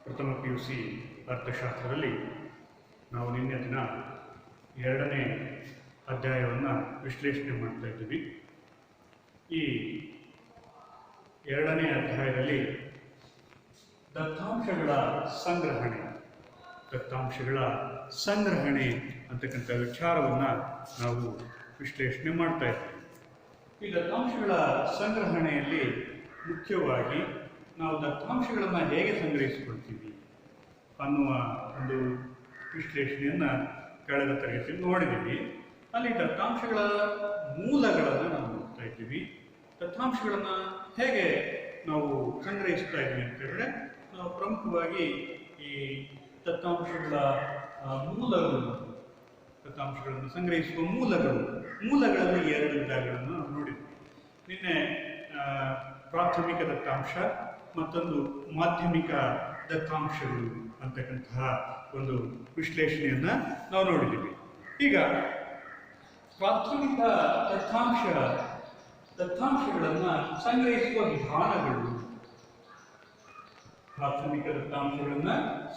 ಪ್ರಥಮ PUC ಅರ್ಥಶಾಸ್ತ್ರದಲ್ಲಿ ನಾವು ನಿನ್ನೆ ದಿನ 2ನೇ ಅಧ್ಯಾಯವನ್ನು ವಿಶ್ಲೇಷಣೆ ಮಾಡ್ತಾ ಇದ್ದೀವಿ. ಈ 2ನೇ ಅಧ್ಯಾಯದಲ್ಲಿ ದತ್ತಾಂಶಗಳ ಸಂಗ್ರಹಣೆ ಅಂತಕ್ಕಂಥ ವಿಚಾರವನ್ನು ನಾವು ವಿಶ್ಲೇಷಣೆ ಮಾಡ್ತಾ ಇದ್ದೀವಿ. ಈ ದತ್ತಾಂಶಗಳ ಸಂಗ್ರಹಣೆಯಲ್ಲಿ ಮುಖ್ಯವಾಗಿ ನಾವು ದತ್ತಾಂಶಗಳನ್ನು ಹೇಗೆ ಸಂಗ್ರಹಿಸಿಕೊಳ್ತೀವಿ ಅನ್ನುವ ಒಂದು ವಿಶ್ಲೇಷಣೆಯನ್ನು ಕಳೆದ ತರಗತಿಯಲ್ಲಿ ನೋಡಿದ್ದೀವಿ. ಅಲ್ಲಿ ದತ್ತಾಂಶಗಳ ಮೂಲಗಳನ್ನು ನಾವು ನೋಡ್ತಾ ಇದ್ದೀವಿ. ದತ್ತಾಂಶಗಳನ್ನು ಹೇಗೆ ನಾವು ಸಂಗ್ರಹಿಸ್ತಾ ಇದ್ದೀವಿ ಅಂತ ಹೇಳಿದ್ರೆ, ನಾವು ಪ್ರಮುಖವಾಗಿ ಈ ದತ್ತಾಂಶಗಳ ದತ್ತಾಂಶಗಳನ್ನು ಸಂಗ್ರಹಿಸುವ ಮೂಲಗಳಲ್ಲಿ 2 ವಿಧಗಳನ್ನು ನಾವು ನೋಡಿದ್ವಿ. ನಿನ್ನೆ ಪ್ರಾಥಮಿಕ ದತ್ತಾಂಶ ಮತ್ತೊಂದು ಮಾಧ್ಯಮಿಕ ದತ್ತಾಂಶಗಳು ಅಂತಕ್ಕಂತಹ ಒಂದು ವಿಶ್ಲೇಷಣೆಯನ್ನು ನಾವು ನೋಡಿದ್ದೀವಿ. ಈಗ ಪ್ರಾಥಮಿಕ ದತ್ತಾಂಶಗಳನ್ನು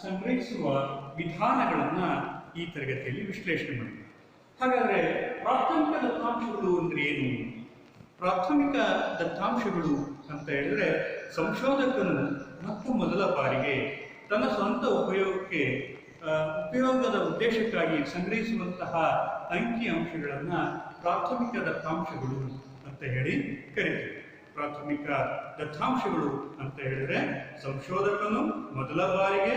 ಸಂಗ್ರಹಿಸುವ ವಿಧಾನಗಳು, ಈ ತರಗತಿಯಲ್ಲಿ ವಿಶ್ಲೇಷಣೆ ಮಾಡಿದ್ವಿ. ಹಾಗಾದರೆ ಪ್ರಾಥಮಿಕ ದತ್ತಾಂಶಗಳು ಅಂದ್ರೆ ಏನು? ಪ್ರಾಥಮಿಕ ದತ್ತಾಂಶಗಳು ಅಂತ ಹೇಳಿದ್ರೆ, ಸಂಶೋಧಕನು ಮೊದಲ ಬಾರಿಗೆ ತನ್ನ ಸ್ವಂತ ಉಪಯೋಗದ ಉದ್ದೇಶಕ್ಕಾಗಿ ಸಂಗ್ರಹಿಸುವಂತಹ ಅಂಕಿ ಅಂಶಗಳನ್ನು ಪ್ರಾಥಮಿಕ ದತ್ತಾಂಶಗಳು ಅಂತ ಹೇಳಿ ಕರೀತೀವಿ. ಪ್ರಾಥಮಿಕ ದತ್ತಾಂಶಗಳು ಅಂತ ಹೇಳಿದ್ರೆ, ಸಂಶೋಧಕನು ಮೊದಲ ಬಾರಿಗೆ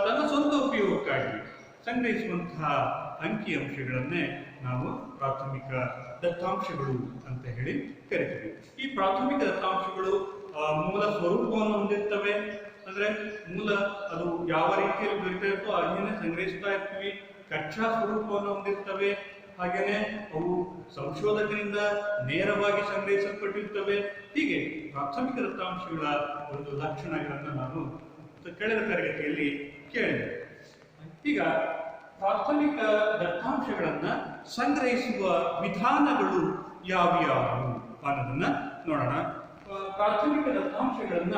ತನ್ನ ಸ್ವಂತ ಉಪಯೋಗಕ್ಕಾಗಿ ಸಂಗ್ರಹಿಸುವಂತಹ ಅಂಕಿ ಅಂಶಗಳನ್ನೇ ನಾವು ಪ್ರಾಥಮಿಕ ದತ್ತಾಂಶಗಳು ಅಂತ ಹೇಳಿ ಕರಿತೀವಿ. ಈ ಪ್ರಾಥಮಿಕ ದತ್ತಾಂಶಗಳು ಮೂಲ ಸ್ವರೂಪವನ್ನು ಹೊಂದಿರ್ತವೆ. ಅಂದ್ರೆ ಮೂಲ ಅದು ಯಾವ ರೀತಿಯಲ್ಲಿ ದೊರೀತಾ ಇರ್ತೋ ಅದನ್ನೇ ಸಂಗ್ರಹಿಸ್ತಾ ಇರ್ತೀವಿ. ಕಚ್ಚಾ ಸ್ವರೂಪವನ್ನು ಹೊಂದಿರ್ತವೆ. ಹಾಗೇನೆ ಅವು ಸಂಶೋಧಕರಿಂದ ನೇರವಾಗಿ ಸಂಗ್ರಹಿಸಲ್ಪಟ್ಟಿರ್ತವೆ. ಹೀಗೆ ಪ್ರಾಥಮಿಕ ದತ್ತಾಂಶಗಳ ಒಂದು ಲಕ್ಷಣಗಳನ್ನು ನಾನು ಕಳೆದ ತರಗತಿಯಲ್ಲಿ ಕೇಳಿದೆ. ಈಗ ಪ್ರಾಥಮಿಕ ದತ್ತಾಂಶಗಳನ್ನ ಸಂಗ್ರಹಿಸುವ ವಿಧಾನಗಳು ಯಾವ್ಯಾವು ಅನ್ನೋದನ್ನ ನೋಡೋಣ. ಪ್ರಾಥಮಿಕ ದತ್ತಾಂಶಗಳನ್ನ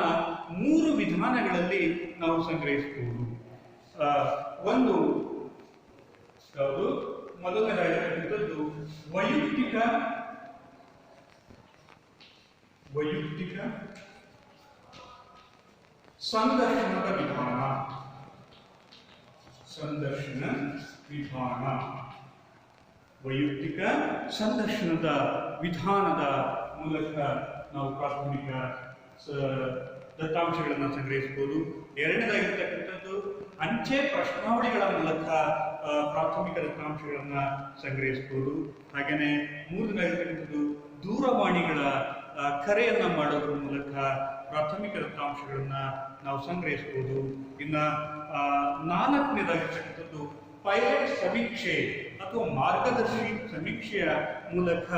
3 ವಿಧಾನಗಳಲ್ಲಿ ನಾವು ಸಂಗ್ರಹಿಸಬಹುದು. ಒಂದು ಯಾವುದು? ಮೊದಲನೇದಾಗಿರ್ತಕ್ಕಂಥದ್ದು ವೈಯಕ್ತಿಕ ಸಂದರ್ಶನದ ವಿಧಾನ. ವೈಯಕ್ತಿಕ ಸಂದರ್ಶನದ ವಿಧಾನದ ಮೂಲಕ ನಾವು ಪ್ರಾಥಮಿಕ ದತ್ತಾಂಶಗಳನ್ನು ಸಂಗ್ರಹಿಸಬಹುದು. ಎರಡನೇದಾಗಿರ್ತಕ್ಕಂಥದ್ದು ಅಂಚೆ ಪ್ರಶ್ನಾವಳಿಗಳ ಮೂಲಕ ಪ್ರಾಥಮಿಕ ದತ್ತಾಂಶಗಳನ್ನು ಸಂಗ್ರಹಿಸಬಹುದು. ಹಾಗೆಯೇ ಮೂರನೇದಾಗಿರ್ತಕ್ಕಂಥದ್ದು ದೂರವಾಣಿಗಳ ಕರೆಯನ್ನ ಮಾಡೋದ್ರ ಮೂಲಕ ಪ್ರಾಥಮಿಕ ದತ್ತಾಂಶಗಳನ್ನ ನಾವು ಸಂಗ್ರಹಿಸಬಹುದು. ಇನ್ನು 4ನೇದಾಗಿರ್ತಕ್ಕಂಥದ್ದು ಪೈಲಟ್ ಸಮೀಕ್ಷೆ ಅಥವಾ ಮಾರ್ಗದರ್ಶಿ ಸಮೀಕ್ಷೆಯ ಮೂಲಕ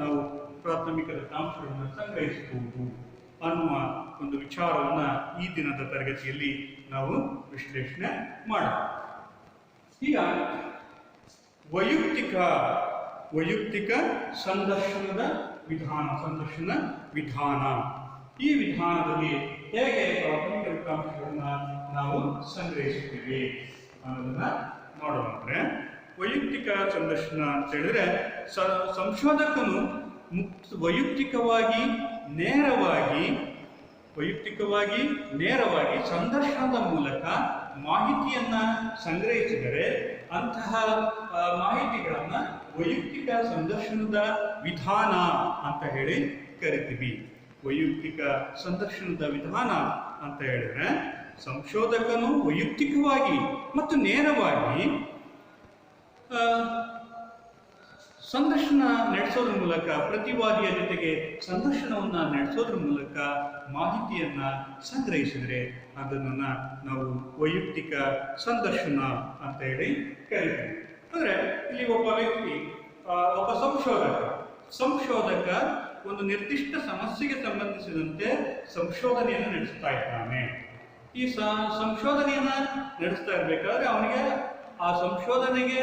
ನಾವು ಪ್ರಾಥಮಿಕ ದತ್ತಾಂಶಗಳನ್ನು ಸಂಗ್ರಹಿಸಬಹುದು ಅನ್ನುವ ಒಂದು ವಿಚಾರವನ್ನ ಈ ದಿನದ ತರಗತಿಯಲ್ಲಿ ನಾವು ವಿಶ್ಲೇಷಣೆ ಮಾಡೋಣ. ಈಗ ವೈಯಕ್ತಿಕ ಸಂದರ್ಶನ ವಿಧಾನ. ಈ ವಿಧಾನದಲ್ಲಿ ಹೇಗೆ ಪ್ರಾಥಮಿಕ ದತ್ತಾಂಶಗಳನ್ನ ನಾವು ಸಂಗ್ರಹಿಸುತ್ತೇವೆ ಅನ್ನೋದನ್ನ ನೋಡೋಣ. ಅಂದ್ರೆ ವೈಯಕ್ತಿಕ ಸಂದರ್ಶನ ಅಂತ ಹೇಳಿದ್ರೆ, ಸಂಶೋಧಕನು ವೈಯಕ್ತಿಕವಾಗಿ ನೇರವಾಗಿ ಸಂದರ್ಶನದ ಮೂಲಕ ಮಾಹಿತಿಯನ್ನ ಸಂಗ್ರಹಿಸಿದರೆ ಅಂತಹ ಮಾಹಿತಿಗಳನ್ನ ವೈಯಕ್ತಿಕ ಸಂದರ್ಶನದ ವಿಧಾನ ಅಂತ ಹೇಳಿ ಕರಿತೀವಿ. ವೈಯಕ್ತಿಕ ಸಂದರ್ಶನದ ವಿಧಾನ ಅಂತ ಹೇಳಿದ್ರೆ, ಸಂಶೋಧಕನು ವೈಯಕ್ತಿಕವಾಗಿ ಮತ್ತು ನೇರವಾಗಿ ಸಂದರ್ಶನ ನಡೆಸೋದ್ರ ಮೂಲಕ, ಪ್ರತಿವಾದಿಯ ಜೊತೆಗೆ ಸಂದರ್ಶನವನ್ನ ನಡೆಸೋದ್ರ ಮೂಲಕ ಮಾಹಿತಿಯನ್ನ ಸಂಗ್ರಹಿಸಿದರೆ ಅದನ್ನ ನಾವು ವೈಯಕ್ತಿಕ ಸಂದರ್ಶನ ಅಂತ ಹೇಳಿ ಕರಿತೀವಿ. ಅಂದ್ರೆ ಇಲ್ಲಿ ಒಬ್ಬ ಸಂಶೋಧಕ ಒಂದು ನಿರ್ದಿಷ್ಟ ಸಮಸ್ಯೆಗೆ ಸಂಬಂಧಿಸಿದಂತೆ ಸಂಶೋಧನೆಯನ್ನು ನಡೆಸ್ತಾ ಇದ್ದಾನೆ. ಈ ಸಂಶೋಧನೆಯನ್ನ ನಡೆಸ್ತಾ ಇರಬೇಕಾದ್ರೆ ಅವನಿಗೆ ಆ ಸಂಶೋಧನೆಗೆ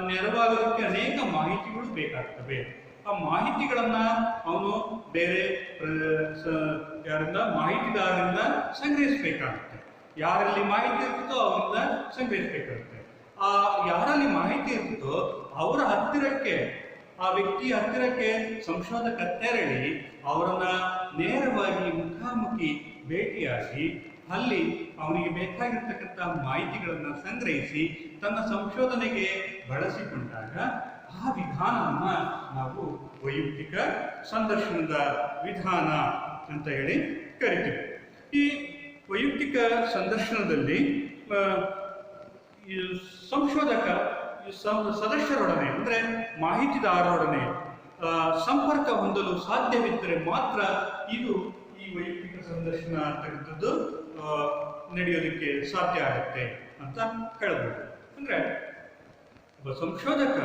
ನೆರವಾಗೋದಕ್ಕೆ ಅನೇಕ ಮಾಹಿತಿಗಳು ಬೇಕಾಗ್ತವೆ. ಆ ಮಾಹಿತಿಗಳನ್ನ ಅವನು ಬೇರೆ ಮಾಹಿತಿದಾರರಿಂದ ಸಂಗ್ರಹಿಸಬೇಕಾಗುತ್ತೆ. ಯಾರಲ್ಲಿ ಮಾಹಿತಿ ಇರ್ತದೋ ಅವರಿಂದ ಸಂಗ್ರಹಿಸಬೇಕಾಗುತ್ತೆ. ಆ ಯಾರಲ್ಲಿ ಮಾಹಿತಿ ಇರ್ತದೋ ಅವರ ಹತ್ತಿರಕ್ಕೆ, ಆ ವ್ಯಕ್ತಿಯ ಹತ್ತಿರಕ್ಕೆ ಸಂಶೋಧಕ ತೆರಳಿ ಅವರನ್ನ ನೇರವಾಗಿ ಮುಖಾಮುಖಿ ಭೇಟಿಯಾಗಿ ಅಲ್ಲಿ ಅವನಿಗೆ ಬೇಕಾಗಿರ್ತಕ್ಕಂಥ ಮಾಹಿತಿಗಳನ್ನು ಸಂಗ್ರಹಿಸಿ ತನ್ನ ಸಂಶೋಧನೆಗೆ ಬಳಸಿಕೊಂಡಾಗ ಆ ವಿಧಾನವನ್ನ ನಾವು ವೈಯಕ್ತಿಕ ಸಂದರ್ಶನದ ವಿಧಾನ ಅಂತ ಹೇಳಿ ಕರಿತೀವಿ. ಈ ವೈಯಕ್ತಿಕ ಸಂದರ್ಶನದಲ್ಲಿ ಸಂಶೋಧಕ ಸದಸ್ಯರೊಡನೆ ಅಂದರೆ ಮಾಹಿತಿದಾರರೊಡನೆ ಸಂಪರ್ಕ ಹೊಂದಲು ಸಾಧ್ಯವಿದ್ದರೆ ಮಾತ್ರ ಇದು ಈ ವೈಯಕ್ತಿಕ ಸಂದರ್ಶನ ಅಂತಕ್ಕಂಥದ್ದು ನಡೆಯೋದಕ್ಕೆ ಸಾಧ್ಯ ಆಗುತ್ತೆ ಅಂತ ಹೇಳ್ಬೋದು. ಅಂದರೆ ಒಬ್ಬ ಸಂಶೋಧಕ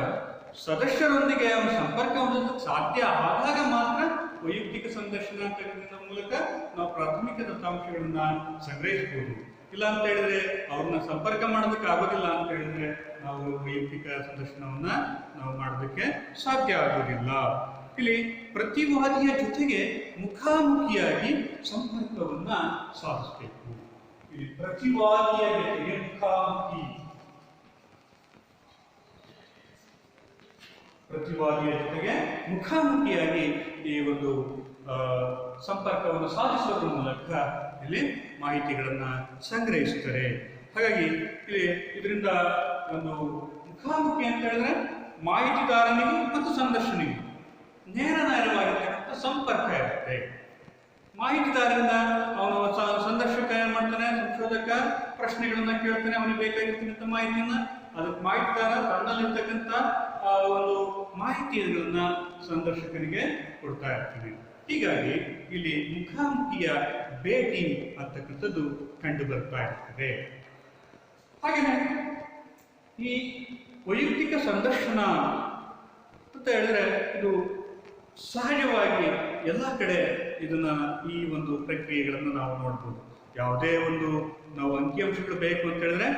ಸದಸ್ಯರೊಂದಿಗೆ ಅವನ ಸಂಪರ್ಕ ಹೊಂದೋದಕ್ಕೆ ಸಾಧ್ಯ ಆದಾಗ ಮಾತ್ರ ವೈಯಕ್ತಿಕ ಸಂದರ್ಶನ ಅಂತಕ್ಕಂಥ ಮೂಲಕ ನಾವು ಪ್ರಾಥಮಿಕ ದತ್ತಾಂಶಗಳನ್ನ ಸಂಗ್ರಹಿಸಬಹುದು. ಇಲ್ಲ ಅಂತ ಹೇಳಿದ್ರೆ ಅವ್ರನ್ನ ಸಂಪರ್ಕ ಮಾಡೋದಕ್ಕೆ ಆಗೋದಿಲ್ಲ ಅಂತ ಹೇಳಿದ್ರೆ ನಾವು ವೈಯಕ್ತಿಕ ಸಂದರ್ಶನವನ್ನ ನಾವು ಮಾಡೋದಕ್ಕೆ ಸಾಧ್ಯ ಆಗೋದಿಲ್ಲ. ಇಲ್ಲಿ ಪ್ರತಿವಾದಿಯ ಜೊತೆಗೆ ಮುಖಾಮುಖಿಯಾಗಿ ಸಂಪರ್ಕವನ್ನ ಸಾಧಿಸಬೇಕು. ಇಲ್ಲಿ ಪ್ರತಿವಾದಿಯ ಜೊತೆಗೆ ಮುಖಾಮುಖಿಯಾಗಿ ಈ ಒಂದು ಸಂಪರ್ಕವನ್ನು ಸಾಧಿಸುವುದರ ಮೂಲಕ ಇಲ್ಲಿ ಮಾಹಿತಿಗಳನ್ನ ಸಂಗ್ರಹಿಸುತ್ತಾರೆ. ಹಾಗಾಗಿ ಇಲ್ಲಿ ಇದರಿಂದ ಒಂದು ಮುಖಾಮುಖಿ ಅಂತ ಹೇಳಿದ್ರೆ ಮಾಹಿತಿದಾರನಿಗೆ ಮತ್ತು ಸಂದರ್ಶನಿಗೆ ನೇರವಾಗಿರ್ತಕ್ಕಂಥ ಸಂಪರ್ಕ ಇರುತ್ತೆ. ಮಾಹಿತಿದಾರರಿಂದ ಅವನು ಸಂದರ್ಶಕ ಏನ್ ಮಾಡ್ತಾನೆ, ಸಂಶೋಧಕ ಪ್ರಶ್ನೆಗಳನ್ನ ಕೇಳ್ತಾನೆ, ಅವನಿಗೆ ಬೇಕಾಗಿರ್ತಕ್ಕಂಥ ಮಾಹಿತಿಯನ್ನ ಅದಕ್ಕೆ ಮಾಹಿತಿದಾರ ತನ್ನಲ್ಲಿರ್ತಕ್ಕಂಥ ಒಂದು ಮಾಹಿತಿಗಳನ್ನ ಸಂದರ್ಶಕನಿಗೆ ಕೊಡ್ತಾ ಇರ್ತಾನೆ. ಹೀಗಾಗಿ ಇಲ್ಲಿ ಮುಖಾಮುಖಿಯ ಭೇಟಿ ಅಂತಕ್ಕಂಥದ್ದು ಕಂಡು ಬರ್ತಾ ಇರ್ತದೆ. ಹಾಗೆಯೇ ಈ ವೈಯಕ್ತಿಕ ಸಂದರ್ಶನ ಅಂತ ಹೇಳಿದ್ರೆ ಇದು ಸಹಜವಾಗಿ ಎಲ್ಲ ಕಡೆ ಇದನ್ನ ಈ ಒಂದು ಪ್ರಕ್ರಿಯೆಗಳನ್ನು ನಾವು ನೋಡ್ಬೋದು. ಯಾವುದೇ ಒಂದು ನಾವು ಅಂಕಿಅಂಶಗಳು ಬೇಕು ಅಂತ ಹೇಳಿದ್ರೆ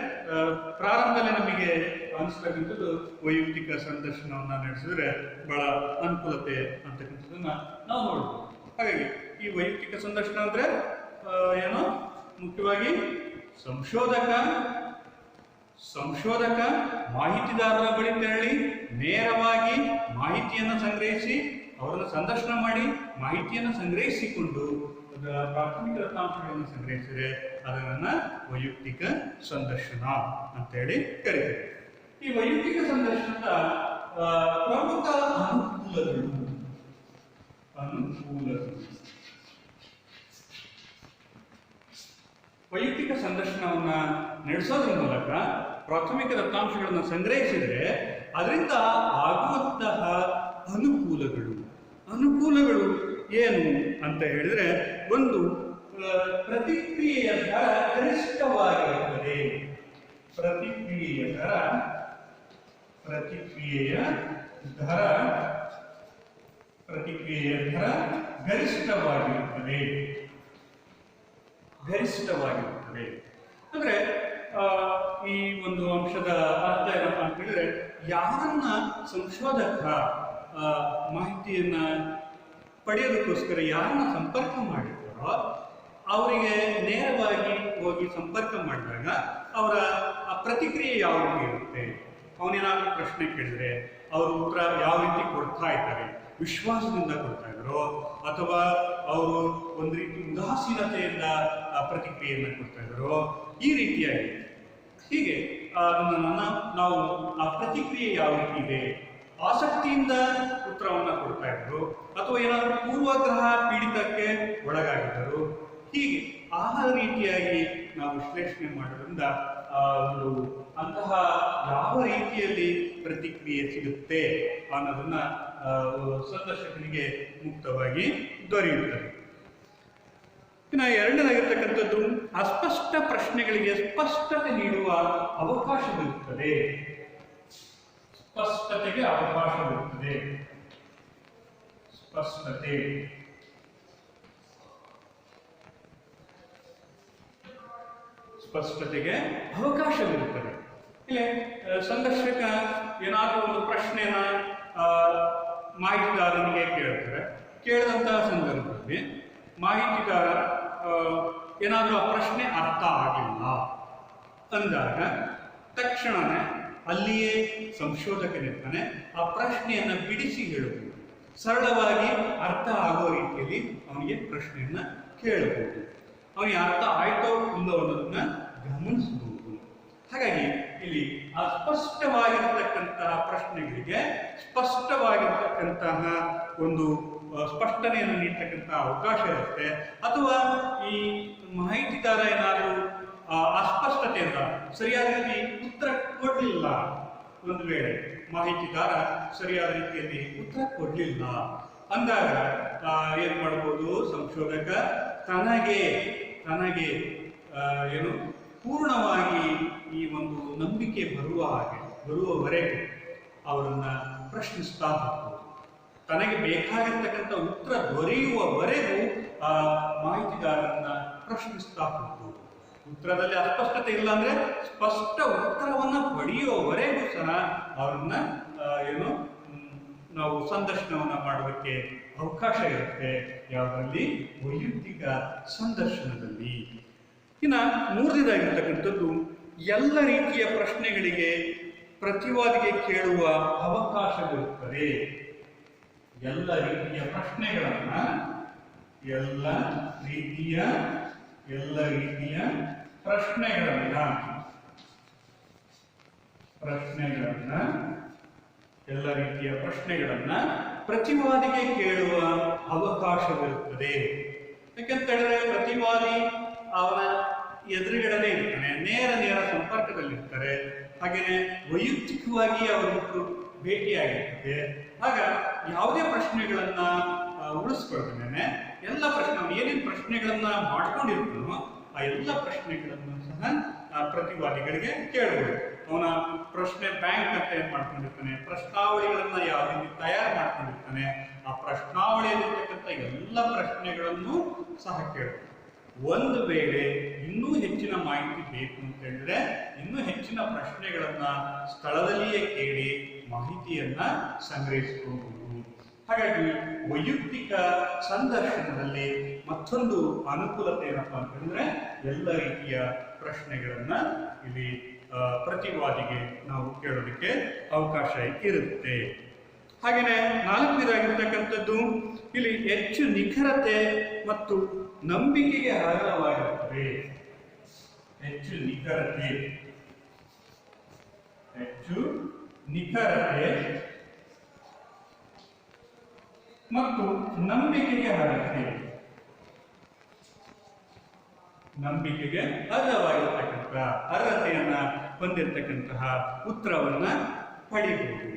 ಪ್ರಾರಂಭದಲ್ಲಿ ನಮಗೆ ಅನಿಸ್ತಕ್ಕಂಥದ್ದು ವೈಯಕ್ತಿಕ ಸಂದರ್ಶನವನ್ನ ನಡೆಸಿದ್ರೆ ಬಹಳ ಅನುಕೂಲತೆ ಅಂತಕ್ಕಂಥದ್ದನ್ನ ನಾವು ನೋಡ್ಬೋದು. ಹಾಗಾಗಿ ಈ ವೈಯಕ್ತಿಕ ಸಂದರ್ಶನ ಅಂದ್ರೆ ಏನು, ಮುಖ್ಯವಾಗಿ ಸಂಶೋಧಕ ಮಾಹಿತಿದಾರರ ಬಳಿ ತೆರಳಿ ನೇರವಾಗಿ ಮಾಹಿತಿಯನ್ನು ಸಂಗ್ರಹಿಸಿ ಅವರನ್ನು ಸಂದರ್ಶನ ಮಾಡಿ ಮಾಹಿತಿಯನ್ನು ಸಂಗ್ರಹಿಸಿಕೊಂಡು ಪ್ರಾಥಮಿಕ ದತ್ತಾಂಶಗಳನ್ನು ಸಂಗ್ರಹಿಸಿದರೆ ಅದನ್ನ ವೈಯಕ್ತಿಕ ಸಂದರ್ಶನ ಅಂತ ಹೇಳಿ ಕರೀತೇವೆ. ಈ ವೈಯಕ್ತಿಕ ಸಂದರ್ಶನದ ಪ್ರಮುಖ ಅನುಕೂಲಗಳು ವೈಯಕ್ತಿಕ ಸಂದರ್ಶನವನ್ನ ನಡೆಸೋದ್ರ ಮೂಲಕ ಪ್ರಾಥಮಿಕ ದತ್ತಾಂಶಗಳನ್ನು ಸಂಗ್ರಹಿಸಿದರೆ ಅದರಿಂದ ಆಗುವಂತಹ ಅನುಕೂಲಗಳು ಏನು ಅಂತ ಹೇಳಿದ್ರೆ, ಒಂದು ಪ್ರತಿಕ್ರಿಯೆಯ ದರ ಗರಿಷ್ಠವಾಗಿರುತ್ತದೆ. ಪ್ರತಿಕ್ರಿಯೆಯ ದರ ಗರಿಷ್ಠವಾಗಿರುತ್ತದೆ. ಅಂದ್ರೆ ಈ ಒಂದು ಅಂಶದ ಅರ್ಥ ಏನಪ್ಪ ಅಂತ ಹೇಳಿದ್ರೆ, ಯಾರನ್ನ ಸಂಶೋಧಕ ಮಾಹಿತಿಯನ್ನ ಪಡೆಯೋದಕ್ಕೋಸ್ಕರ ಯಾರನ್ನ ಸಂಪರ್ಕ ಮಾಡಿದ್ದಾರೋ ಅವರಿಗೆ ನೇರವಾಗಿ ಹೋಗಿ ಸಂಪರ್ಕ ಮಾಡಿದಾಗ ಅವರ ಪ್ರತಿಕ್ರಿಯೆ ಯಾವ ರೀತಿ ಇರುತ್ತೆ, ಅವನೇನಾದ್ರೂ ಪ್ರಶ್ನೆ ಕೇಳಿದ್ರೆ ಅವ್ರ ಉತ್ತರ ಯಾವ ರೀತಿ ಕೊಡ್ತಾ ಇದ್ದಾರೆ, ವಿಶ್ವಾಸದಿಂದ ಕೊಡ್ತಾ ಇದ್ದಾರೋ ಅಥವಾ ಅವರು ಒಂದು ರೀತಿ ಉದಾಸೀನತೆಯಿಂದ ಪ್ರತಿಕ್ರಿಯೆಯನ್ನು ಕೊಡ್ತಾ ಇದ್ದಾರೋ, ಈ ರೀತಿಯಾಗಿ ಹೀಗೆ ನಾವು ಆ ಪ್ರತಿಕ್ರಿಯೆ ಯಾವ ರೀತಿ ಇದೆ, ಆಸಕ್ತಿಯಿಂದ ಉತ್ತರವನ್ನು ಕೊಡ್ತಾ ಇದ್ರು ಅಥವಾ ಏನಾದರೂ ಪೂರ್ವಗ್ರಹ ಪೀಡಿತಕ್ಕೆ ಒಳಗಾಗಿದ್ದರು, ಹೀಗೆ ಆ ರೀತಿಯಾಗಿ ನಾವು ವಿಶ್ಲೇಷಣೆ ಮಾಡೋದ್ರಿಂದ ಅಂತಹ ಯಾವ ರೀತಿಯಲ್ಲಿ ಪ್ರತಿಕ್ರಿಯೆ ಸಿಗುತ್ತೆ ಅನ್ನೋದನ್ನ ಸಂದರ್ಶಕನಿಗೆ ಮುಕ್ತವಾಗಿ ದೊರೆಯುತ್ತದೆ. ಇನ್ನು ಎರಡನೇದಾಗಿರ್ತಕ್ಕಂಥದ್ದು ಅಸ್ಪಷ್ಟ ಪ್ರಶ್ನೆಗಳಿಗೆ ಸ್ಪಷ್ಟತೆ ನೀಡುವ ಅವಕಾಶವಿರುತ್ತದೆ. ಸ್ಪಷ್ಟತೆಗೆ ಅವಕಾಶವಿರುತ್ತದೆ. ಸ್ಪಷ್ಟತೆಗೆ ಅವಕಾಶವಿರುತ್ತದೆ. ಇಲ್ಲಿ ಸಂದರ್ಶಕ ಏನಾದರೂ ಒಂದು ಪ್ರಶ್ನೆನ ಮಾಹಿತಿದಾರನಿಗೆ ಕೇಳ್ತಾರೆ. ಕೇಳಿದಂತಹ ಸಂದರ್ಭದಲ್ಲಿ ಮಾಹಿತಿದಾರ ಏನಾದರೂ ಆ ಪ್ರಶ್ನೆ ಅರ್ಥ ಆಗಿಲ್ಲ ಅಂದಾಗ ತಕ್ಷಣನೇ ಅಲ್ಲಿಯೇ ಸಂಶೋಧಕನಿರ್ತಾನೆ ಆ ಪ್ರಶ್ನೆಯನ್ನು ಬಿಡಿಸಿ ಹೇಳಬಹುದು. ಸರಳವಾಗಿ ಅರ್ಥ ಆಗೋ ರೀತಿಯಲ್ಲಿ ಅವನಿಗೆ ಪ್ರಶ್ನೆಯನ್ನ ಕೇಳಬಹುದು. ಅವನಿಗೆ ಅರ್ಥ ಆಯ್ತೋ ಇಲ್ಲೋ ಅನ್ನೋದನ್ನ ಗಮನಿಸಬಹುದು. ಹಾಗಾಗಿ ಇಲ್ಲಿ ಅಸ್ಪಷ್ಟವಾಗಿರ್ತಕ್ಕಂತಹ ಪ್ರಶ್ನೆಗಳಿಗೆ ಸ್ಪಷ್ಟವಾಗಿರ್ತಕ್ಕಂತಹ ಒಂದು ಸ್ಪಷ್ಟನೆಯನ್ನು ನೀಡ್ತಕ್ಕಂತಹ ಅವಕಾಶ ಇರುತ್ತೆ. ಅಥವಾ ಈ ಮಾಹಿತಿದಾರ ಏನಾದರೂ ಅಸ್ಪಷ್ಟತೆಯಿಂದ ಸರಿಯಾದ ರೀತಿ ಉತ್ತರ ಕೊಡಲಿಲ್ಲ, ಒಂದು ವೇಳೆ ಮಾಹಿತಿದಾರ ಸರಿಯಾದ ರೀತಿಯಲ್ಲಿ ಉತ್ತರ ಕೊಡಲಿಲ್ಲ ಅಂದಾಗ ಏನು ಮಾಡ್ಬೋದು, ಸಂಶೋಧಕ ತನಗೆ ಏನು ಪೂರ್ಣವಾಗಿ ಈ ಒಂದು ನಂಬಿಕೆ ಬರುವವರೆಗೂ ಅವರನ್ನ ಪ್ರಶ್ನಿಸ್ತಾ ಹೋಗ್ಬೋದು. ತನಗೆ ಬೇಕಾಗಿರ್ತಕ್ಕಂಥ ಉತ್ತರ ದೊರೆಯುವವರೆಗೂ ಆ ಮಾಹಿತಿದಾರರನ್ನ ಪ್ರಶ್ನಿಸ್ತಾ ಹೋಗ್ಬೋದು. ಉತ್ತರದಲ್ಲಿ ಅಸ್ಪಷ್ಟತೆ ಇಲ್ಲ ಅಂದ್ರೆ ಸ್ಪಷ್ಟ ಉತ್ತರವನ್ನ ಪಡೆಯುವವರೆಗೂ ಸಹ ಅವ್ರನ್ನ ನಾವು ಸಂದರ್ಶನವನ್ನ ಮಾಡೋದಕ್ಕೆ ಅವಕಾಶ ಇರುತ್ತೆ. ಯಾವುದರಲ್ಲಿ? ವೈಯಕ್ತಿಕ ಸಂದರ್ಶನದಲ್ಲಿ. ಇನ್ನು ಮೂರನೇದಾಗಿರ್ತಕ್ಕಂಥದ್ದು, ಎಲ್ಲ ರೀತಿಯ ಪ್ರಶ್ನೆಗಳಿಗೆ ಪ್ರತಿವಾದಿಗೆ ಕೇಳುವ ಅವಕಾಶವಿರುತ್ತದೆ. ಎಲ್ಲ ರೀತಿಯ ಪ್ರಶ್ನೆಗಳನ್ನ ಪ್ರತಿವಾದಿಗೆ ಕೇಳುವ ಅವಕಾಶವಿರುತ್ತದೆ. ಯಾಕಂತ ಹೇಳಿದ್ರೆ ಪ್ರತಿವಾದಿ ಅವನ ಎದುರುಗಡೆನೇ ಇರ್ತಾನೆ, ನೇರ ಸಂಪರ್ಕದಲ್ಲಿರ್ತಾರೆ. ಹಾಗೇನೆ ವೈಯಕ್ತಿಕವಾಗಿ ಅವರೊಬ್ಬರು ಭೇಟಿಯಾಗಿರ್ತದೆ. ಆಗ ಯಾವುದೇ ಪ್ರಶ್ನೆಗಳನ್ನ ಉಳಿಸ್ಕೊಳ್ತಾನೆ, ಎಲ್ಲ ಏನೇನು ಪ್ರಶ್ನೆಗಳನ್ನ ಮಾಡ್ಕೊಂಡಿರ್ತಾನೋ ಆ ಎಲ್ಲ ಪ್ರಶ್ನೆಗಳನ್ನು ಸಹ ಪ್ರತಿವಾದಿಗಳಿಗೆ ಕೇಳಬಹುದು. ಅವನ ಪ್ರಶ್ನೆ ಬ್ಯಾಂಕ್ ಅಂತ ಏನ್ ಮಾಡ್ಕೊಂಡಿರ್ತಾನೆ, ಪ್ರಶ್ನಾವಳಿಗಳನ್ನ ಯಾವ ರೀತಿ ತಯಾರು ಮಾಡ್ಕೊಂಡಿರ್ತಾನೆ, ಆ ಪ್ರಶ್ನಾವಳಿಯಲ್ಲಿರ್ತಕ್ಕಂಥ ಎಲ್ಲ ಪ್ರಶ್ನೆಗಳನ್ನು ಸಹ ಕೇಳಬಹುದು. ಒಂದು ವೇಳೆ ಇನ್ನೂ ಹೆಚ್ಚಿನ ಮಾಹಿತಿ ಬೇಕು ಅಂತ ಹೇಳಿದ್ರೆ ಇನ್ನೂ ಹೆಚ್ಚಿನ ಪ್ರಶ್ನೆಗಳನ್ನ ಸ್ಥಳದಲ್ಲಿಯೇ ಕೇಳಿ ಮಾಹಿತಿಯನ್ನ ಸಂಗ್ರಹಿಸಿಕೊಳ್ಳಬಹುದು. ಹಾಗಾಗಿ ವೈಯಕ್ತಿಕ ಸಂದರ್ಶನದಲ್ಲಿ ಮತ್ತೊಂದು ಅನುಕೂಲತೆ ಏನಪ್ಪಾ ಅಂತ ಹೇಳಿದ್ರೆ ಎಲ್ಲ ರೀತಿಯ ಪ್ರಶ್ನೆಗಳನ್ನ ಇಲ್ಲಿ ಪ್ರತಿವಾದಿಗೆ ನಾವು ಕೇಳೋದಕ್ಕೆ ಅವಕಾಶ ಇರುತ್ತೆ. ಹಾಗೇನೆ ನಾಲ್ಕನೇದಾಗಿರ್ತಕ್ಕಂಥದ್ದು, ಇಲ್ಲಿ ಹೆಚ್ಚು ನಿಖರತೆ ಮತ್ತು ನಂಬಿಕೆಗೆ ಅರ್ಹವಾಗಿರುತ್ತದೆ. ಹೆಚ್ಚು ನಿಖರತೆ ಮತ್ತು ನಂಬಿಕೆಗೆ ಅರ್ಹವಾಗಿರ್ತಕ್ಕಂಥ ಅರ್ಹತೆಯನ್ನ ಹೊಂದಿರತಕ್ಕಂತಹ ಉತ್ತರವನ್ನ ಪಡೆಯಬಹುದು.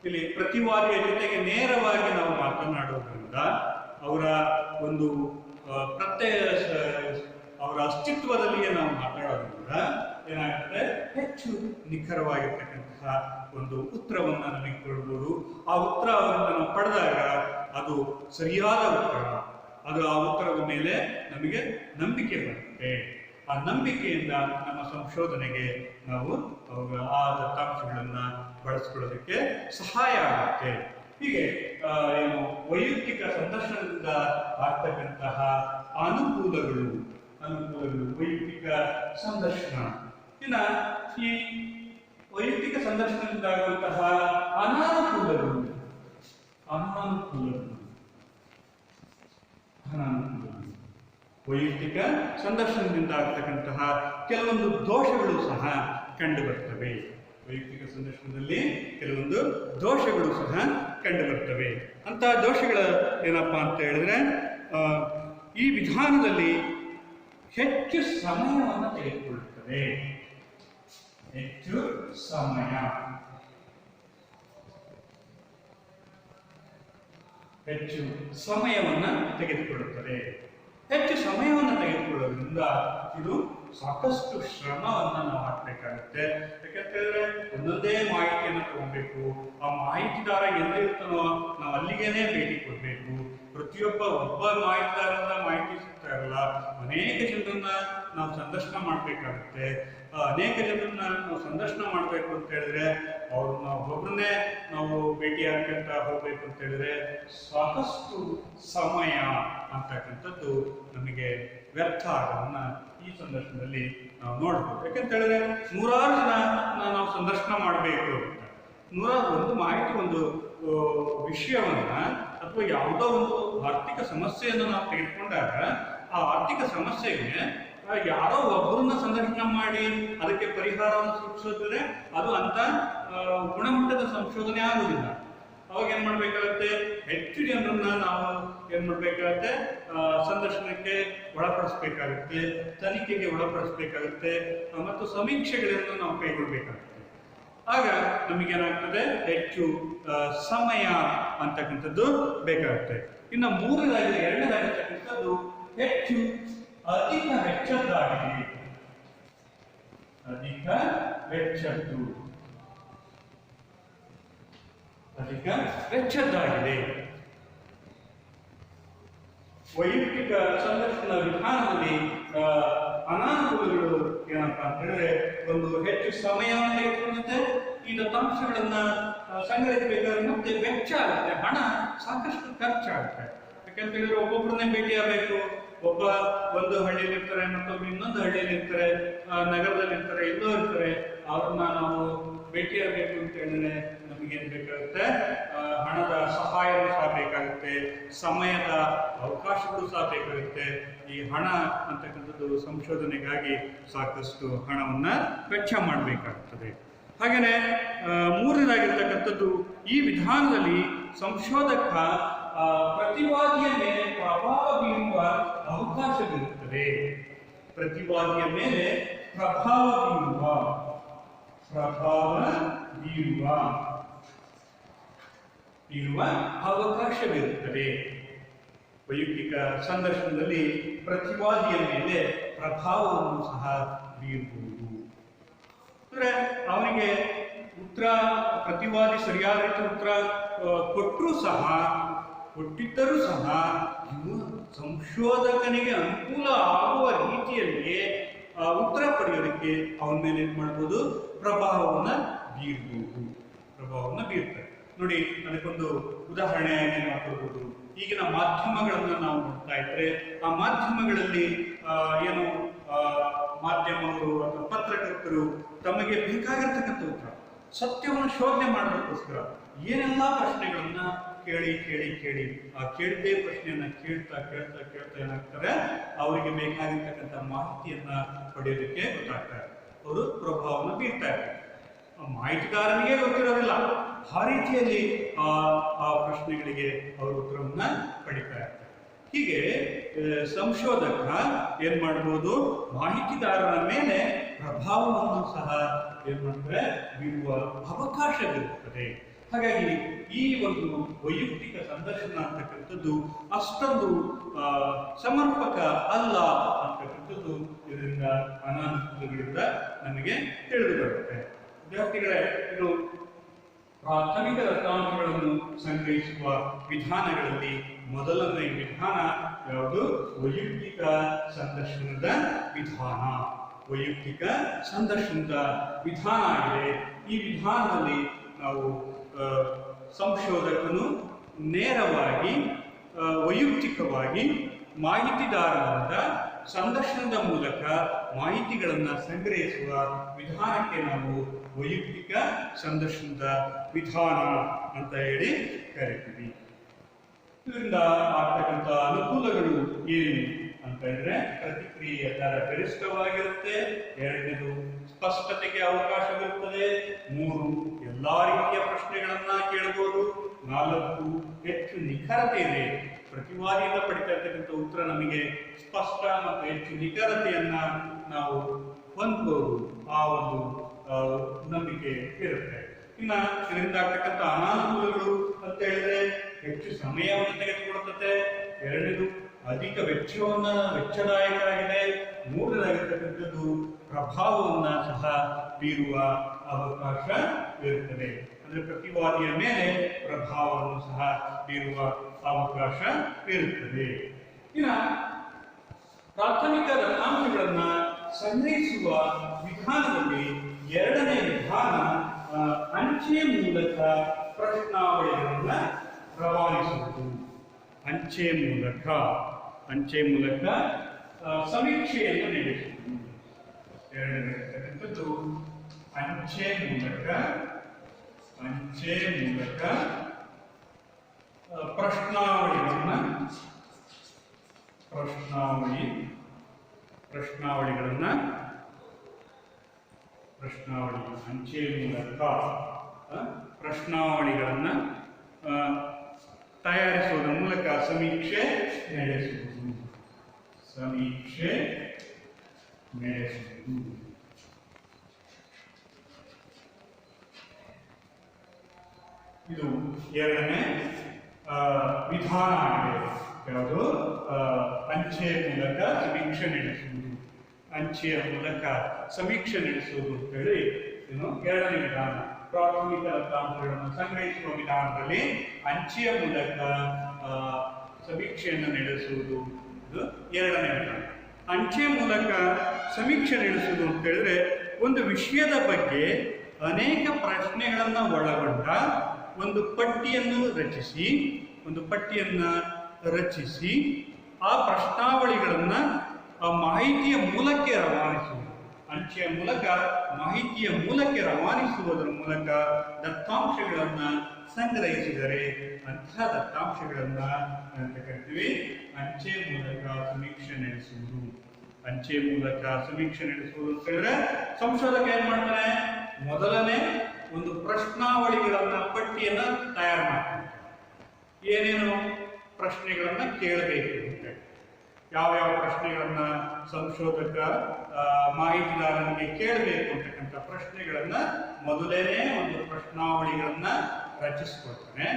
ಇಲ್ಲಿ ಪ್ರತಿವಾದಿಯ ಜೊತೆಗೆ ನೇರವಾಗಿ ನಾವು ಮಾತನಾಡುವುದರಿಂದ ಅವರ ಒಂದು ಅವರ ಅಸ್ತಿತ್ವದಲ್ಲಿಯೇ ನಾವು ಮಾತಾಡೋದ್ರಿಂದ ಏನಾಗುತ್ತೆ, ಹೆಚ್ಚು ನಿಖರವಾಗಿರ್ತಕ್ಕಂತಹ ಒಂದು ಉತ್ತರವನ್ನ ನಮಗೆ ಕೊಡ್ಬೋದು. ಆ ಉತ್ತರ ಅವರಿಂದ ನಾವು ಪಡೆದಾಗ ಅದು ಸರಿಯಾದ ಉತ್ತರ, ಅದು ಆ ಉತ್ತರದ ಮೇಲೆ ನಮಗೆ ನಂಬಿಕೆ ಬರುತ್ತೆ. ಆ ನಂಬಿಕೆಯಿಂದ ನಮ್ಮ ಸಂಶೋಧನೆಗೆ ನಾವು ಆ ದತ್ತಾಂಶಗಳನ್ನ ಬಳಸ್ಕೊಳ್ಳೋದಕ್ಕೆ ಸಹಾಯ ಆಗುತ್ತೆ. ಹೀಗೆ ವೈಯಕ್ತಿಕ ಸಂದರ್ಶನದಿಂದ ಆಗ್ತಕ್ಕಂತಹ ಅನುಕೂಲಗಳು ವೈಯಕ್ತಿಕ ಸಂದರ್ಶನ. ಇನ್ನ ಈ ವೈಯಕ್ತಿಕ ಸಂದರ್ಶನದಿಂದ ಆಗುವಂತಹ ಅನಾನುಕೂಲಗಳು ವೈಯಕ್ತಿಕ ಸಂದರ್ಶನದಿಂದ ಆಗ್ತಕ್ಕಂತಹ ಕೆಲವೊಂದು ದೋಷಗಳು ಸಹ ಕಂಡು ಬರ್ತವೆ. ವೈಯಕ್ತಿಕ ಸಂದರ್ಶನದಲ್ಲಿ ಕೆಲವೊಂದು ದೋಷಗಳು ಸಹ ಕಂಡು ಬರ್ತವೆ. ಅಂತಹ ದೋಷಗಳ ಏನಪ್ಪಾ ಅಂತ ಹೇಳಿದ್ರೆ, ಈ ವಿಧಾನದಲ್ಲಿ ಹೆಚ್ಚು ಸಮಯವನ್ನು ತೆಗೆದುಕೊಳ್ಳುತ್ತದೆ. ಹೆಚ್ಚು ಸಮಯವನ್ನು ತೆಗೆದುಕೊಳ್ಳುತ್ತದೆ. ಹೆಚ್ಚು ಸಮಯವನ್ನು ತೆಗೆದುಕೊಳ್ಳೋದ್ರಿಂದ ಇದು ಸಾಕಷ್ಟು ಶ್ರಮವನ್ನು ನಾವು ಹಾಕಬೇಕಾಗುತ್ತೆ. ಯಾಕಂತೇಳಿದ್ರೆ ಒಂದೊಂದೇ ಮಾಹಿತಿಯನ್ನು ತಗೋಬೇಕು. ಆ ಮಾಹಿತಿದಾರ ಎಲ್ಲಿರ್ತಾನೋ ನಾವು ಅಲ್ಲಿಗೇನೆ ಭೇಟಿ ಕೊಡಬೇಕು. ಒಬ್ಬ ಮಾಹಿತಿದಾರರಿಂದ ಮಾಹಿತಿ ಸಿಗ್ತಾ ಇರಲ್ಲ. ಅನೇಕ ಜನರನ್ನ ನಾವು ಸಂದರ್ಶನ ಮಾಡಬೇಕಾಗುತ್ತೆ. ಅನೇಕ ಜನರನ್ನ ನಾವು ಸಂದರ್ಶನ ಮಾಡಬೇಕು ಅಂತ ಹೇಳಿದ್ರೆ ಅವ್ರನ್ನ ಒಬ್ಬೊಬ್ಬರನ್ನೇ ನಾವು ಭೇಟಿ ಹಾಕಂತ ಹೋಗ್ಬೇಕು ಅಂತ ಹೇಳಿದ್ರೆ ಸಾಕಷ್ಟು ಸಮಯ ಅಂತಕ್ಕಂಥದ್ದು ನಮಗೆ ವ್ಯರ್ಥ ಆಗೋದನ್ನ ಈ ಸಂದರ್ಶನದಲ್ಲಿ ನಾವು ನೋಡ್ಬೋದು. ಯಾಕಂತ ಹೇಳಿದ್ರೆ 100 ಜನ ನಾವು ಸಂದರ್ಶನ ಮಾಡಬೇಕು ಅಂತ, 101 ಮಾಹಿತಿ, ಒಂದು ವಿಷಯವನ್ನ ಅಥವಾ ಯಾವುದೋ ಒಂದು ಆರ್ಥಿಕ ಸಮಸ್ಯೆಯನ್ನು ನಾವು ತೆಗೆದುಕೊಂಡಾಗ ಆ ಆರ್ಥಿಕ ಸಮಸ್ಯೆಗೆ ಯಾರೋ ಒಬ್ಬರನ್ನ ಸಂದರ್ಶನ ಮಾಡಿ ಅದಕ್ಕೆ ಪರಿಹಾರವನ್ನು ಸೂಚಿಸಿದ್ರೆ ಅದು ಅಂತ ಗುಣಮಟ್ಟದ ಸಂಶೋಧನೆ ಆಗುವುದಿಲ್ಲ. ಅವಾಗ ಏನ್ ಮಾಡ್ಬೇಕಾಗತ್ತೆ, ಹೆಚ್ಚು ಜನರನ್ನ ನಾವು ಏನ್ ಮಾಡ್ಬೇಕಾಗತ್ತೆ, ಸಂದರ್ಶನಕ್ಕೆ ಒಳಪಡಿಸ್ಬೇಕಾಗುತ್ತೆ, ತನಿಖೆಗೆ ಒಳಪಡಿಸ್ಬೇಕಾಗುತ್ತೆ, ಮತ್ತು ಸಮೀಕ್ಷೆಗಳನ್ನು ನಾವು ಕೈಗೊಳ್ಬೇಕಾಗುತ್ತೆ. ಆಗ ನಮಗೇನಾಗ್ತದೆ, ಹೆಚ್ಚು ಸಮಯ ಅಂತಕ್ಕಂಥದ್ದು ಬೇಕಾಗುತ್ತೆ. ಇನ್ನು ಎರಡನೇದಾಗಿರ್ತಕ್ಕಂಥದ್ದು ಅಧಿಕ ವೆಚ್ಚದ್ದಾಗಿದೆ. ಅಧಿಕ ವೆಚ್ಚದ್ದಾಗಿದೆ. ವೈಯಕ್ತಿಕ ಸಂದರ್ಶನ ವಿಧಾನದಲ್ಲಿ ಅನಾನುಕೂಲಗಳು ಏನಪ್ಪಾ ಅಂತ ಹೇಳಿದ್ರೆ, ಒಂದು ಹೆಚ್ಚು ಸಮಯವನ್ನು ತೆಗೆದುಕೊಳ್ಳುತ್ತೆ, ಈ ದತ್ತಾಂಶಗಳನ್ನ ಸಂಗ್ರಹಿಸಬೇಕಾದ್ರೆ ಮತ್ತೆ ವೆಚ್ಚ ಆಗುತ್ತೆ, ಹಣ ಸಾಕಷ್ಟು ಖರ್ಚಾಗುತ್ತೆ. ಯಾಕಂತ ಹೇಳಿದ್ರೆ ಒಬ್ಬೊಬ್ಬರನ್ನೇ ಭೇಟಿಯಾಗಬೇಕು, ಒಬ್ಬ ಒಂದು ಹಳ್ಳಿಯಲ್ಲಿ ಇರ್ತಾರೆ, ಮತ್ತೊಬ್ಬ ಇನ್ನೊಂದು ಹಳ್ಳಿಯಲ್ಲಿ ಇರ್ತಾರೆ, ನಗರದಲ್ಲಿ ಇರ್ತಾರೆ, ಎಲ್ಲೋ ಇರ್ತಾರೆ, ಅವ್ರನ್ನ ನಾವು ಭೇಟಿಯಾಗಬೇಕು ಅಂತ ಹೇಳಿದ್ರೆ ನಮಗೇನು ಬೇಕಾಗುತ್ತೆ, ಹಣದ ಸಹಾಯನೂ ಸಹ ಬೇಕಾಗುತ್ತೆ, ಸಮಯದ ಅವಕಾಶಗಳು ಸಹ ಬೇಕಾಗುತ್ತೆ. ಈ ಹಣ ಅಂತಕ್ಕಂಥದ್ದು ಸಂಶೋಧನೆಗಾಗಿ ಸಾಕಷ್ಟು ಹಣವನ್ನ ವೆಚ್ಚ ಮಾಡಬೇಕಾಗುತ್ತದೆ. ಹಾಗೆಯೇ ಮೂರನೇದಾಗಿರ್ತಕ್ಕಂಥದ್ದು, ಈ ವಿಧಾನದಲ್ಲಿ ಸಂಶೋಧಕ ಪ್ರತಿವಾದಿಯ ಮೇಲೆ ಪ್ರಭಾವ ಬೀರುವ ಅವಕಾಶವಿರುತ್ತದೆ. ಪ್ರತಿವಾದಿಯ ಮೇಲೆ ಪ್ರಭಾವ ಬೀರುವ ಅವಕಾಶವಿರುತ್ತದೆ. ವೈಯಕ್ತಿಕ ಸಂದರ್ಶನದಲ್ಲಿ ಪ್ರತಿವಾದಿಯ ಮೇಲೆ ಪ್ರಭಾವವನ್ನು ಸಹ ಬೀರಬಹುದು. ಅಂದ್ರೆ ಅವನಿಗೆ ಪ್ರತಿವಾದಿ ಸರಿಯಾದ ರೀತಿ ಉತ್ತರ ಕೊಟ್ಟಿದ್ದರೂ ಸಹ ಇವು ಸಂಶೋಧಕನಿಗೆ ಅನುಕೂಲ ಆಗುವ ರೀತಿಯಲ್ಲಿ ಉತ್ತರ ಪಡೆಯೋದಕ್ಕೆ ಅವನ ಮೇಲೆ ಏನ್ ಮಾಡ್ಬೋದು, ಪ್ರಭಾವವನ್ನು ಬೀರ್ತಾರೆ. ನೋಡಿ, ಅದಕ್ಕೊಂದು ಉದಾಹರಣೆಯಾಗಿ ನಾವು ಕೊಡ್ಬೋದು. ಈಗಿನ ಮಾಧ್ಯಮಗಳನ್ನು ನಾವು ನೋಡ್ತಾ ಇದ್ರೆ, ಆ ಮಾಧ್ಯಮಗಳಲ್ಲಿ ಏನು ಮಾಧ್ಯಮಗಳು ಅಥವಾ ಪತ್ರಕರ್ತರು ತಮಗೆ ಬೇಕಾಗಿರ್ತಕ್ಕಂಥ ಉತ್ತರ, ಸತ್ಯವನ್ನು ಶೋಧನೆ ಮಾಡೋದಕ್ಕೋಸ್ಕರ ಏನೆಲ್ಲ ಪ್ರಶ್ನೆಗಳನ್ನ ಕೇಳಿ ಆ ಕೇಳಿದ್ದೇ ಪ್ರಶ್ನೆಯನ್ನ ಕೇಳ್ತಾ ಏನಾಗ್ತಾರೆ, ಅವರಿಗೆ ಬೇಕಾಗಿರ್ತಕ್ಕಂಥ ಮಾಹಿತಿಯನ್ನ ಪಡೆಯೋದಕ್ಕೆ ಗೊತ್ತಾಗ್ತಾರೆ, ಅವರು ಪ್ರಭಾವವನ್ನು ಬೀರ್ತಾ ಇರ್ತಾರೆ. ಮಾಹಿತಿಗಾರನಿಗೆ ಗೊತ್ತಿರೋದಿಲ್ಲ, ಆ ರೀತಿಯಲ್ಲಿ ಆ ಪ್ರಶ್ನೆಗಳಿಗೆ ಅವರು ಉತ್ತರವನ್ನ ಪಡಿತಾ ಇರ್ತಾರೆ. ಹೀಗೆ ಸಂಶೋಧಕ ಏನ್ ಮಾಡ್ಬೋದು, ಮಾಹಿತಿದಾರರ ಮೇಲೆ ಪ್ರಭಾವವನ್ನು ಸಹ ಏನ್ ಮಾಡ್ತಾರೆ, ಬೀರುವ ಅವಕಾಶವಿರುತ್ತದೆ. ಹಾಗಾಗಿ ಈ ಒಂದು ವೈಯಕ್ತಿಕ ಸಂದರ್ಶನ ಅಂತಕ್ಕಂಥದ್ದು ಅಷ್ಟೊಂದು ಸಮರ್ಪಕ ಅಲ್ಲ ಅಂತಕ್ಕಂಥದ್ದು ಇದರಿಂದ ಅನಾನುಕೂಲಗಳಿಂದ ನಮಗೆ ತಿಳಿದು ಬರುತ್ತೆ. ವಿದ್ಯಾರ್ಥಿಗಳೇ, ಇದು ಪ್ರಾಥಮಿಕ ದತ್ತಾಂಶಗಳನ್ನು ಸಂಗ್ರಹಿಸುವ ವಿಧಾನಗಳಲ್ಲಿ ಮೊದಲನೇ ವಿಧಾನ ಯಾವುದು? ವೈಯಕ್ತಿಕ ಸಂದರ್ಶನದ ವಿಧಾನ. ವೈಯಕ್ತಿಕ ಸಂದರ್ಶನದ ವಿಧಾನ ಆಗಿದೆ. ಈ ವಿಧಾನದಲ್ಲಿ ನಾವು ಸಂಶೋಧಕನು ನೇರವಾಗಿ ವೈಯಕ್ತಿಕವಾಗಿ ಮಾಹಿತಿದಾರರಿಂದ ಸಂದರ್ಶನದ ಮೂಲಕ ಮಾಹಿತಿಗಳನ್ನು ಸಂಗ್ರಹಿಸುವ ವಿಧಾನಕ್ಕೆ ನಾವು ವೈಯಕ್ತಿಕ ಸಂದರ್ಶನದ ವಿಧಾನ ಅಂತ ಹೇಳಿ ಕರಿತೀವಿ. ಇದರಿಂದ ಆಗ್ತಕ್ಕಂಥ ಅನುಕೂಲಗಳು ಏನು ಅಂತ ಹೇಳಿದ್ರೆ, ಪ್ರತಿಕ್ರಿಯೆಯ ದರ ಗರಿಷ್ಠವಾಗಿರುತ್ತೆ. ಎರಡನೇದು, ಸ್ಪಷ್ಟತೆಗೆ ಅವಕಾಶವಿರುತ್ತದೆ. 3, ಎಲ್ಲಾ ರೀತಿಯ ಪ್ರಶ್ನೆಗಳನ್ನ ಕೇಳಬಹುದು. 4, ಹೆಚ್ಚು ನಿಖರತೆ ಇದೆ. ಪ್ರತಿವಾದಿಯಿಂದ ಪಡಿತಾ ಇರ್ತಕ್ಕಂಥ ಉತ್ತರ ನಮಗೆ ಸ್ಪಷ್ಟ ಮತ್ತು ಹೆಚ್ಚು ನಿಖರತೆಯನ್ನ ನಾವು ಹೊಂದಬಹುದು. ಆ ಒಂದು ನಂಬಿಕೆ ಇರುತ್ತೆ. ಇನ್ನ ಇದರಿಂದ ಆಗ್ತಕ್ಕಂಥ ಅನಾನುಕೂಲಗಳು ಅಂತ ಹೇಳಿದ್ರೆ, ಹೆಚ್ಚು ಸಮಯವನ್ನು ತೆಗೆದುಕೊಳ್ಳುತ್ತದೆ. ಎರಡನೇದು, ಅಧಿಕ ವೆಚ್ಚದಾಯಕ ಆಗಿದೆ. ಮೂರನೇದಾಗಿರ್ತಕ್ಕಂಥದ್ದು, ಪ್ರಭಾವವನ್ನ ಸಹ ಬೀರುವ ಅವಕಾಶ ಇರುತ್ತದೆ. ಅಂದ್ರೆ ಪ್ರತಿವಾದಿಯ ಮೇಲೆ ಪ್ರಭಾವವನ್ನು ಸಹ ಬೀರುವ ಅವಕಾಶ ಇರುತ್ತದೆ. ಇನ್ನು ಪ್ರಾಥಮಿಕ ದತ್ತಾಂಶಗಳನ್ನ ಸಂಗ್ರಹಿಸುವ ವಿಧಾನದಲ್ಲಿ ಎರಡನೇ ವಿಧಾನ ಅಂಚೆ ಮೂಲಕ ಪ್ರಶ್ನಾವಳಿಗಳನ್ನ ರವಾನಿಸುವುದು. ಅಂಚೆ ಮೂಲಕ ಸಮೀಕ್ಷೆಯನ್ನು ನಡೆಸುವುದು. ಎರಡನೇದು ಅಂಚೆ ಮೂಲಕ ಪ್ರಶ್ನಾವಳಿಗಳನ್ನ ಅಂಚೆ ಮೂಲಕ ಪ್ರಶ್ನಾವಳಿಗಳನ್ನ ತಯಾರಿಸುವುದರ ಮೂಲಕ ಸಮೀಕ್ಷೆ ನಡೆಸುವುದು. ಇದು ಎರಡನೇ ವಿಧಾನ ಆಗಿದೆ. ಯಾವುದು? ಅಂಚೆಯ ಮೂಲಕ ಸಮೀಕ್ಷೆ ನಡೆಸುವುದು. ಅಂಚೆಯ ಮೂಲಕ ಸಮೀಕ್ಷೆ ನಡೆಸುವುದು ಅಂತ ಹೇಳಿ ಏನು ಎರಡನೇ ವಿಧಾನ. ಪ್ರಾಥಮಿಕ ದತ್ತಾಂಶಗಳನ್ನು ಸಂಗ್ರಹಿಸುವ ವಿಧಾನದಲ್ಲಿ ಅಂಚೆಯ ಮೂಲಕ ಸಮೀಕ್ಷೆಯನ್ನು ನಡೆಸುವುದು ಇದು ಎರಡನೇ ವಿಧಾನ. ಅಂಚೆ ಮೂಲಕ ಸಮೀಕ್ಷೆ ನಡೆಸುವುದು ಅಂತ ಹೇಳಿದ್ರೆ ಒಂದು ವಿಷಯದ ಬಗ್ಗೆ ಅನೇಕ ಪ್ರಶ್ನೆಗಳನ್ನು ಒಳಗೊಂಡ ಒಂದು ಪಟ್ಟಿಯನ್ನು ರಚಿಸಿ ಆ ಪ್ರಶ್ನಾವಳಿಗಳನ್ನು ಮಾಹಿತಿಯ ಮೂಲಕ್ಕೆ ರವಾನಿಸುವುದು. ಅಂಚೆಯ ಮೂಲಕ ಮಾಹಿತಿಯ ಮೂಲಕ್ಕೆ ರವಾನಿಸುವುದರ ಮೂಲಕ ದತ್ತಾಂಶಗಳನ್ನು ಸಂಗ್ರಹಿಸಿದರೆ ಅಂತಹ ದತ್ತಾಂಶಗಳನ್ನು ಅಂತ ಕರಿತೀವಿ ಅಂಚೆ ಮೂಲಕ ಸಮೀಕ್ಷೆ ನಡೆಸುವುದು. ಅಂಚೆ ಮೂಲಕ ಸಮೀಕ್ಷೆ ನಡೆಸುವುದು ಅಂತ ಹೇಳಿದ್ರೆ ಸಂಶೋಧಕ ಏನ್ ಮಾಡ್ತಾನೆ? ಮೊದಲನೇ ಒಂದು ಪ್ರಶ್ನಾವಳಿಗಳನ್ನ ಪಟ್ಟಿಯನ್ನ ತಯಾರು ಮಾಡ್ತಾನೆ. ಏನೇನು ಪ್ರಶ್ನೆಗಳನ್ನ ಕೇಳಬೇಕು ಅಂತ, ಯಾವ ಪ್ರಶ್ನೆಗಳನ್ನ ಸಂಶೋಧಕ ಮಾಹಿತಿದಾರನಿಗೆ ಕೇಳಬೇಕು ಅಂತಕ್ಕಂಥ ಪ್ರಶ್ನೆಗಳನ್ನ ಮೊದಲೇನೆ ಒಂದು ಪ್ರಶ್ನಾವಳಿಗಳನ್ನ ರಚಿಸ್ಕೊಳ್ತಾನೆ.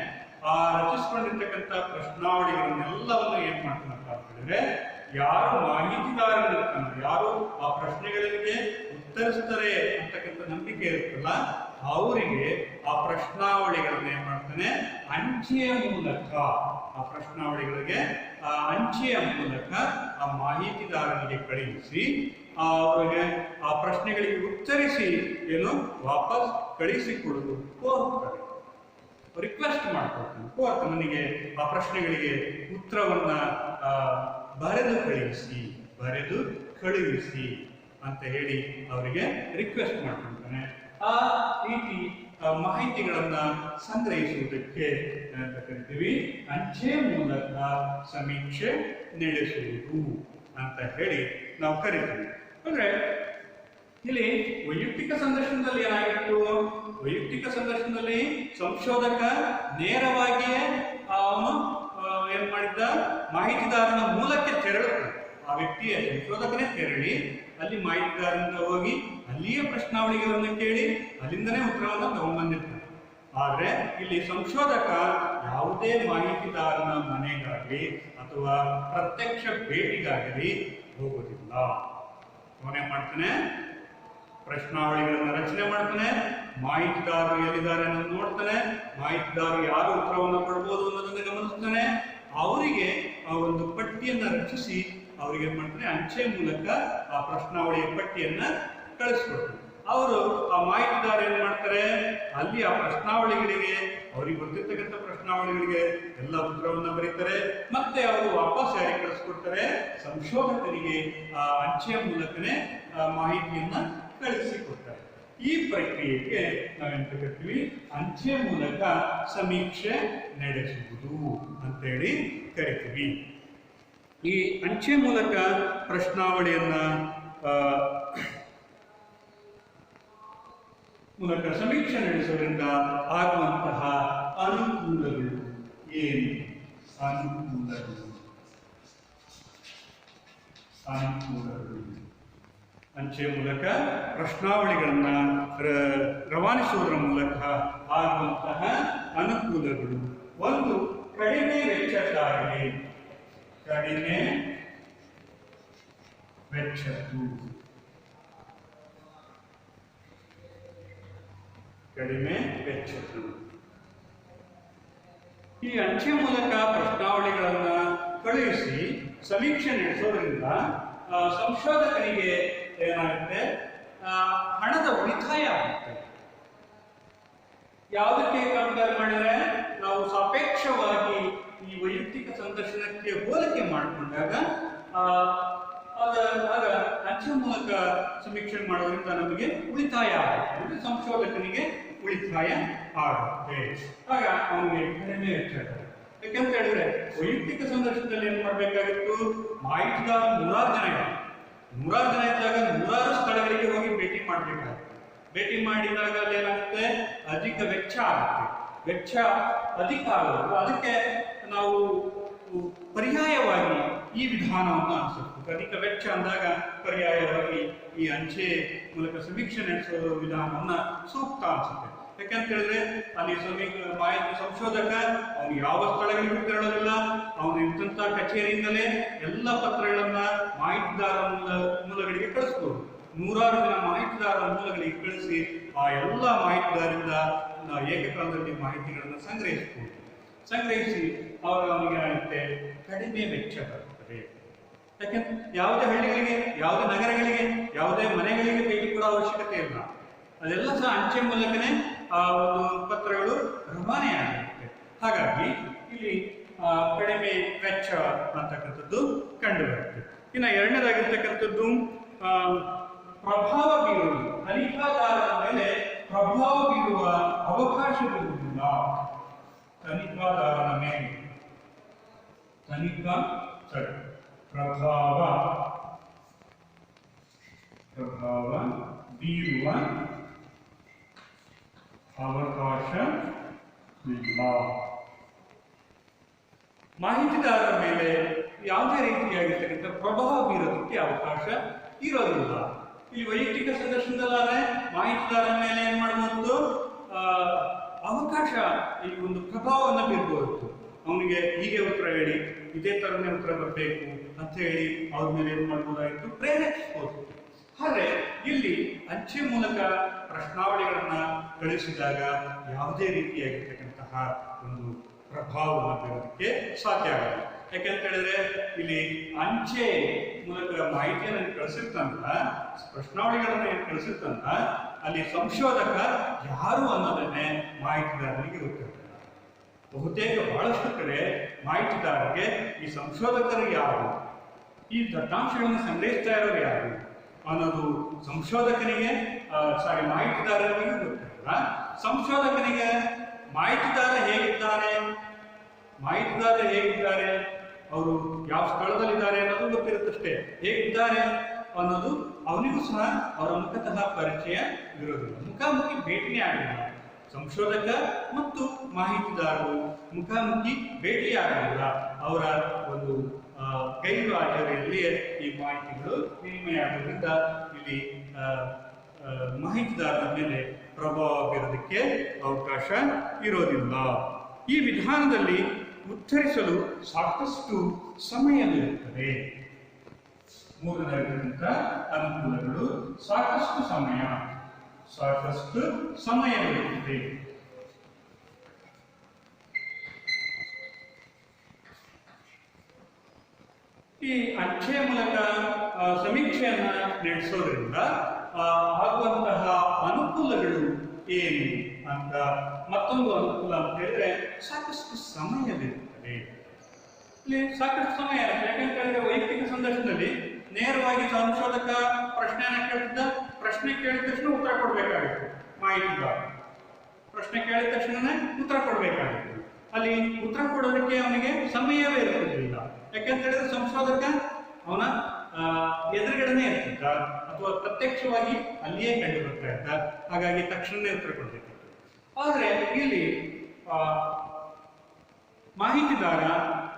ಆ ರಚಿಸ್ಕೊಂಡಿರ್ತಕ್ಕಂಥ ಪ್ರಶ್ನಾವಳಿಗಳನ್ನೆಲ್ಲವನ್ನು ಏನ್ ಮಾಡ್ತಾನಪ್ಪ ಅಂತ ಹೇಳಿದ್ರೆ ಯಾರು ಮಾಹಿತಿದಾರರಿರ್ತಾನೋ, ಯಾರು ಆ ಪ್ರಶ್ನೆಗಳಿಗೆ ಉತ್ತರಿಸ್ತಾರೆ ಅಂತಕ್ಕಂಥ ನಂಬಿಕೆ ಇರುತ್ತಲ್ಲ ಅವರಿಗೆ ಆ ಪ್ರಶ್ನಾವಳಿಗಳನ್ನ ಏನ್ ಮಾಡ್ತಾನೆ ಅಂಚೆಯ ಮೂಲಕ ಆ ಮಾಹಿತಿದಾರನಿಗೆ ಕಳುಹಿಸಿ ಅವರಿಗೆ ಆ ಪ್ರಶ್ನೆಗಳಿಗೆ ಉತ್ತರಿಸಿ ಏನು ವಾಪಸ್ ಕಳಿಸಿಕೊಡುವುದು ಕೋರ್ತಾರೆ. ರಿಕ್ವೆಸ್ಟ್ ಮಾಡ್ಕೊಳ್ತಾನೆ, ಕೋರ್ಟ್ ನನಗೆ ಆ ಪ್ರಶ್ನೆಗಳಿಗೆ ಉತ್ತರವನ್ನ ಬರೆದು ಕಳುಹಿಸಿ ಅಂತ ಹೇಳಿ ಅವರಿಗೆ ರಿಕ್ವೆಸ್ಟ್ ಮಾಡ್ಕೊಳ್ತಾನೆ. ಆ ರೀತಿ ಮಾಹಿತಿಗಳನ್ನ ಸಂಗ್ರಹಿಸುವುದಕ್ಕೆ ಅಂತ ಕರಿತೀವಿ ಅಂಚೆ ಮೂಲಕ ಸಮೀಕ್ಷೆ ನಡೆಸುವುದು ಅಂತ ಹೇಳಿ ನಾವು ಕರಿತೀವಿ. ಅಂದ್ರೆ ಇಲ್ಲಿ ವೈಯಕ್ತಿಕ ಸಂದರ್ಶನದಲ್ಲಿ ಏನಾಗಿತ್ತು? ವೈಯಕ್ತಿಕ ಸಂದರ್ಶನದಲ್ಲಿ ಸಂಶೋಧಕ ನೇರವಾಗಿಯೇ ಅವನು ಏನ್ ಮಾಡಿದ್ದ ಮಾಹಿತಿದಾರನ ಮೂಲಕ್ಕೆ ತೆರಳುತ್ತಾನೆ. ಆ ವ್ಯಕ್ತಿಯ ಸಂಶೋಧಕನೇ ತೆರಳಿ ಅಲ್ಲಿ ಮಾಹಿತಿದಾರರಿಂದ ಹೋಗಿ ಅಲ್ಲಿಯೇ ಪ್ರಶ್ನಾವಳಿಗಳನ್ನು ಕೇಳಿ ಅಲ್ಲಿಂದನೇ ಉತ್ತರವನ್ನು ತಗೊಂಡ್ಬಂದಿರ್ತಾನೆ. ಆದ್ರೆ ಇಲ್ಲಿ ಸಂಶೋಧಕ ಯಾವುದೇ ಮಾಹಿತಿದಾರನ ಮನೆಗಾಗಲಿ ಅಥವಾ ಪ್ರತ್ಯಕ್ಷ ಭೇಟಿಗಾಗಲಿ ಹೋಗುವುದಿಲ್ಲ. ಅವನೇನ್ ಮಾಡ್ತಾನೆ? ಪ್ರಶ್ನಾವಳಿಗಳನ್ನು ರಚನೆ ಮಾಡ್ತಾನೆ, ಮಾಹಿತಿದಾರರು ಎಲ್ಲಿದ್ದಾರೆ ಅನ್ನೋದು ನೋಡ್ತಾನೆ, ಮಾಹಿತಿದಾರರು ಯಾರು ಉತ್ತರವನ್ನು ಕೊಡ್ಬೋದು ಅನ್ನೋದನ್ನು ಗಮನಿಸ್ತಾನೆ. ಅವರಿಗೆ ಆ ಒಂದು ಪಟ್ಟಿಯನ್ನ ರಚಿಸಿ ಅವ್ರಿಗೆ ಏನ್ ಮಾಡ್ತಾರೆ ಅಂಚೆ ಮೂಲಕ ಆ ಪ್ರಶ್ನಾವಳಿಯ ಪಟ್ಟಿಯನ್ನ ಕಳಿಸ್ಕೊಡ್ತಾರೆ. ಅವರು ಆ ಮಾಹಿತಿದಾರ ಏನ್ ಮಾಡ್ತಾರೆ ಅಲ್ಲಿ ಆ ಪ್ರಶ್ನಾವಳಿಗಳಿಗೆ ಅವ್ರಿಗೆ ಗೊತ್ತಿರ್ತಕ್ಕಂಥ ಪ್ರಶ್ನಾವಳಿಗಳಿಗೆ ಎಲ್ಲ ಉತ್ತರವನ್ನ ಬರೀತಾರೆ. ಮತ್ತೆ ಅವರು ವಾಪಸ್ ಯಾರಿಗೆ ಕಳಿಸ್ಕೊಡ್ತಾರೆ? ಸಂಶೋಧಕರಿಗೆ ಆ ಅಂಚೆಯ ಮೂಲಕನೇ ಮಾಹಿತಿಯನ್ನ ಕಳಿಸಿಕೊಡ್ತಾರೆ. ಈ ಪ್ರಕ್ರಿಯೆಗೆ ನಾವೆಂತ ಕರಿತೀವಿ? ಅಂಚೆ ಮೂಲಕ ಸಮೀಕ್ಷೆ ನಡೆಸುವುದು ಅಂತೇಳಿ ಕರಿತೀವಿ. ಈ ಅಂಚೆ ಮೂಲಕ ಪ್ರಶ್ನಾವಳಿಯನ್ನ ಮೂಲಕ ಸಮೀಕ್ಷೆ ನಡೆಸುವುದರಿಂದ ಆಗುವಂತಹ ಅನುಕೂಲಗಳು ಏನು? ಅನುಕೂಲಗಳು ಅಂಚೆ ಮೂಲಕ ಪ್ರಶ್ನಾವಳಿಗಳನ್ನ ರವಾನಿಸುವುದರ ಮೂಲಕ ಆಗುವಂತಹ ಅನುಕೂಲಗಳು. ಒಂದು, ಕಡಿಮೆ ವೆಚ್ಚದ್ದಾಗಿದೆ. ಕಡಿಮೆ ವೆಚ್ಚದ್ದು. ಈ ಅಂಚೆ ಮೂಲಕ ಪ್ರಶ್ನಾವಳಿಗಳನ್ನ ಕಳುಹಿಸಿ ಸಮೀಕ್ಷೆ ನಡೆಸೋದ್ರಿಂದ ಸಂಶೋಧಕರಿಗೆ ಏನಾಗುತ್ತೆ? ಹಣದ ಉಳಿತಾಯ ಆಗುತ್ತೆ. ಯಾವುದಕ್ಕೆ ಕಂಪೇರ್ ಮಾಡಿದ್ರೆ ನಾವು ಸಾಪೇಕ್ಷವಾಗಿ ಈ ವೈಯಕ್ತಿಕ ಸಂದರ್ಶನಕ್ಕೆ ಹೋಲಿಕೆ ಮಾಡಿಕೊಂಡಾಗ ಆಗ ಆಗ ಅಂಚೆ ಮೂಲಕ ಸಮೀಕ್ಷೆ ಮಾಡೋದ್ರಿಂದ ನಮಗೆ ಉಳಿತಾಯ ಆಗುತ್ತೆ, ಅಂದ್ರೆ ಸಂಶೋಧಕನಿಗೆ ಉಳಿತಾಯ ಆಗುತ್ತೆ. ಆಗ ಅವನಿಗೆ ಕಡಿಮೆ ವೆಚ್ಚ ಆಗುತ್ತೆ. ಯಾಕಂತ ಹೇಳಿದ್ರೆ ವೈಯಕ್ತಿಕ ಸಂದರ್ಶನದಲ್ಲಿ ಏನ್ ಮಾಡ್ಬೇಕಾಗಿತ್ತು, ಮಾಹಿತಿದಾರ ನೂರಾರು ಜನ ಇದ್ದಾಗ ನೂರಾರು ಸ್ಥಳಗಳಿಗೆ ಹೋಗಿ ಭೇಟಿ ಮಾಡ್ಬೇಕಾಗುತ್ತೆ. ಭೇಟಿ ಮಾಡಿದಾಗ ಅಲ್ಲಿ ಏನಾಗುತ್ತೆ, ಅಧಿಕ ವೆಚ್ಚ ಆಗುತ್ತೆ. ವೆಚ್ಚ ಅಧಿಕ ಆಗುತ್ತೆ. ಅದಕ್ಕೆ ನಾವು ಪರ್ಯಾಯವಾಗಿ ಈ ವಿಧಾನವನ್ನು ಅನುಸರಿಸಬೇಕು. ಅಧಿಕ ವೆಚ್ಚ ಅಂದಾಗ ಪರ್ಯಾಯವಾಗಿ ಈ ಅಂಚೆ ಮೂಲಕ ಸಮೀಕ್ಷೆ ನಡೆಸುವ ವಿಧಾನವನ್ನ ಸೂಕ್ತ ಅನ್ಸುತ್ತೆ. ಯಾಕಂತ ಹೇಳಿದ್ರೆ ಅಲ್ಲಿ ಮಾಹಿತಿ ಸಂಶೋಧಕ ಅವನು ಯಾವ ಸ್ಥಳಗಳಿಗೂ ತೆರಳೋದಿಲ್ಲ, ಅವನು ಇದ್ದಂತ ಕಚೇರಿಯಿಂದಲೇ ಎಲ್ಲ ಪತ್ರಗಳನ್ನ ಮಾಹಿತಿದಾರ ಮೂಲಗಳಿಗೆ ಕಳಿಸ್ಬೋದು. ನೂರಾರು ಜನ ಮಾಹಿತಿದಾರರ ಮೂಲಗಳಿಗೆ ಕಳಿಸಿ ಆ ಎಲ್ಲ ಮಾಹಿತಿದಾರರಿಂದ ಏಕಕಾಲದಲ್ಲಿ ಮಾಹಿತಿಗಳನ್ನು ಸಂಗ್ರಹಿಸಿ ಅವನಿಗೆ ಏನಾಗುತ್ತೆ, ಕಡಿಮೆ ವೆಚ್ಚ ಬರುತ್ತದೆ. ಯಾಕೆಂದ್ರೆ ಯಾವುದೇ ಹಳ್ಳಿಗಳಿಗೆ, ಯಾವುದೇ ನಗರಗಳಿಗೆ, ಯಾವುದೇ ಮನೆಗಳಿಗೆ ಭೇಟಿ ಕೊಡೋ ಅವಶ್ಯಕತೆ ಇಲ್ಲ. ಅದೆಲ್ಲ ಸಹ ಅಂಚೆ ಮೂಲಕನೇ ಆ ಒಂದು ಪತ್ರಗಳು ರವಾನೆ ಆಗುತ್ತೆ. ಹಾಗಾಗಿ ಇಲ್ಲಿ ಕಡಿಮೆ ವೆಚ್ಚ ಅಂತಕ್ಕಂಥದ್ದು ಕಂಡು ಬರುತ್ತೆ. ಇನ್ನು ಎರಡನೇದಾಗಿರ್ತಕ್ಕಂಥದ್ದು ಪ್ರಭಾವ ಬೀರುವುದು. ತನಿಖಾದಾರರ ಮೇಲೆ ಪ್ರಭಾವ ಬೀರುವ ಅವಕಾಶವಿರುವುದಿಲ್ಲ. ತನಿಖಾದಾರನ ಮೇಲೆ ಪ್ರಭಾವ ಬೀರುವ ಅವಕಾಶವಿಲ್ಲ. ಮಾಹಿತಿದಾರರ ಮೇಲೆ ಯಾವುದೇ ರೀತಿಯಾಗಿರ್ತಕ್ಕಂಥ ಪ್ರಭಾವ ಬೀರೋದಕ್ಕೆ ಅವಕಾಶ ಇರೋದಿಲ್ಲ. ಇಲ್ಲಿ ವೈಯಕ್ತಿಕ ಸಂದರ್ಶನದಲ್ಲಾದ್ರೆ ಮಾಹಿತಿದಾರರ ಮೇಲೆ ಏನ್ ಮಾಡಬಹುದು, ಅವಕಾಶ ಈ ಒಂದು ಪ್ರಭಾವವನ್ನು ಬೀರ್ಬೋದು. ಅವನಿಗೆ ಹೀಗೆ ಉತ್ತರ ಹೇಳಿ, ಇದೇ ತರನೇ ಉತ್ತರ ಬರಬೇಕು ಅಂತ ಹೇಳಿ ಅವ್ರ ಮೇಲೆ ಏನ್ ಮಾಡ್ಬೋದಾಗಿತ್ತು, ಪ್ರೇರೇಪಿಸಬಹುದು. ಆದ್ರೆ ಇಲ್ಲಿ ಅಂಚೆ ಮೂಲಕ ಪ್ರಶ್ನಾವಳಿಗಳನ್ನ ಕಳಿಸಿದಾಗ ಯಾವುದೇ ರೀತಿಯಾಗಿರ್ತಕ್ಕಂತಹ ಒಂದು ಪ್ರಭಾವವನ್ನು ಬೀರೋದಕ್ಕೆ ಸಾಧ್ಯ ಆಗಲ್ಲ. ಯಾಕಂತ ಹೇಳಿದ್ರೆ ಇಲ್ಲಿ ಅಂಚೆ ಮೂಲಕ ಮಾಹಿತಿಯನ್ನು ಕಳಿಸಿರ್ತಂತ, ಪ್ರಶ್ನಾವಳಿಗಳನ್ನ ಕಳಿಸಿರ್ತಂತ, ಅಲ್ಲಿ ಸಂಶೋಧಕ ಯಾರು ಅನ್ನೋದನ್ನೇ ಮಾಹಿತಿದಾರರಿಗೆ ಗೊತ್ತಿರ್ತದೆ. ಬಹುತೇಕ ಬಹಳಷ್ಟು ಕಡೆ ಮಾಹಿತಿದಾರರಿಗೆ ಈ ಸಂಶೋಧಕರು ಯಾರು, ಈ ದತ್ತಾಂಶಗಳನ್ನು ಸಂಗ್ರಹಿಸ್ತಾ ಇರೋರು ಯಾರು ಅನ್ನೋದು ಸಂಶೋಧಕನಿಗೆ ಮಾಹಿತಿದಾರರಿಗೆ ಗೊತ್ತಿರಲ್ಲ. ಸಂಶೋಧಕನಿಗೆ ಮಾಹಿತಿದಾರ ಹೇಗಿದ್ದಾರೆ, ಅವರು ಯಾವ ಸ್ಥಳದಲ್ಲಿದ್ದಾರೆ ಅನ್ನೋದು ಗೊತ್ತಿರುತ್ತಷ್ಟೇ. ಹೇಗಿದ್ದಾರೆ ಅನ್ನೋದು ಅವನಿಗೂ ಸಹ ಅವರ ಮುಖತಃ ಪರಿಚಯ ಇರೋದಿಲ್ಲ. ಮುಖಾಮುಖಿ ಭೇಟಿನೇ ಆಗಿಲ್ಲ. ಸಂಶೋಧಕ ಮತ್ತು ಮಾಹಿತಿದಾರರು ಮುಖಾಮುಖಿ ಭೇಟಿಯಾಗಲಿಲ್ಲ. ಅವರ ಒಂದು ಗೈರು ಹಾಜರಿಯಲ್ಲಿ ಈ ಮಾಹಿತಿಗಳು ವಿನಿಮಯ ಆಗೋದ್ರಿಂದ ಇಲ್ಲಿ ಮಾಹಿತಿದಾರರ ಮೇಲೆ ಪ್ರಭಾವ ಬೀರೋದಕ್ಕೆ ಅವಕಾಶ ಇರೋದಿಲ್ಲ. ಈ ವಿಧಾನದಲ್ಲಿ ಉತ್ತರಿಸಲು ಸಾಕಷ್ಟು ಸಮಯವಿರುತ್ತದೆ. ಮೂರನೇದಾಗಿರುವಂಥ ಅನುಕೂಲಗಳು ಸಾಕಷ್ಟು ಸಮಯವಿರುತ್ತದೆ. ಈ ಅಂಚೆ ಮೂಲಕ ಸಮೀಕ್ಷೆಯನ್ನ ನಡೆಸೋದ್ರಿಂದ ಆಗುವಂತಹ ಅನುಕೂಲಗಳು ಏನು ಅಂತ ಮತ್ತೊಂದು ಅನುಕೂಲ ಅಂತ ಹೇಳಿದ್ರೆ ಸಾಕಷ್ಟು ಸಮಯವಿರುತ್ತದೆ. ಇಲ್ಲಿ ಸಾಕಷ್ಟು ಸಮಯ ಇರುತ್ತೆ. ಯಾಕಂತ ಹೇಳಿದ್ರೆ ವೈಯಕ್ತಿಕ ಸಂದರ್ಶನದಲ್ಲಿ ನೇರವಾಗಿ ಸಂಶೋಧಕ ಪ್ರಶ್ನೆಯನ್ನ ಕೇಳ್ತಿದ್ದ, ಪ್ರಶ್ನೆ ಕೇಳಿದ ತಕ್ಷಣ ಉತ್ತರ ಕೊಡ್ಬೇಕಾಗಿತ್ತು. ಮಾಹಿತಿಗಾರ ಪ್ರಶ್ನೆ ಕೇಳಿದ ತಕ್ಷಣನೇ ಉತ್ತರ ಕೊಡ್ಬೇಕಾಗಿತ್ತು. ಅಲ್ಲಿ ಉತ್ತರ ಕೊಡೋದಕ್ಕೆ ಅವನಿಗೆ ಸಮಯವೇ ಇರುವುದಿಲ್ಲ. ಯಾಕಂತ ಹೇಳಿದ್ರೆ ಸಂಶೋಧಕ ಅವನ ಎದುರುಗಡೆನೇ ಇರ್ತಿದ್ದ ಅಥವಾ ಪ್ರತ್ಯಕ್ಷವಾಗಿ ಅಲ್ಲಿಯೇ ಕಂಡು ಬರ್ತಾ ಇದ್ದ. ಹಾಗಾಗಿ ತಕ್ಷಣನೇ ಉತ್ತರ ಕೊಡ್ತಿತ್ತು. ಆದರೆ ಇಲ್ಲಿ ಮಾಹಿತಿದಾರ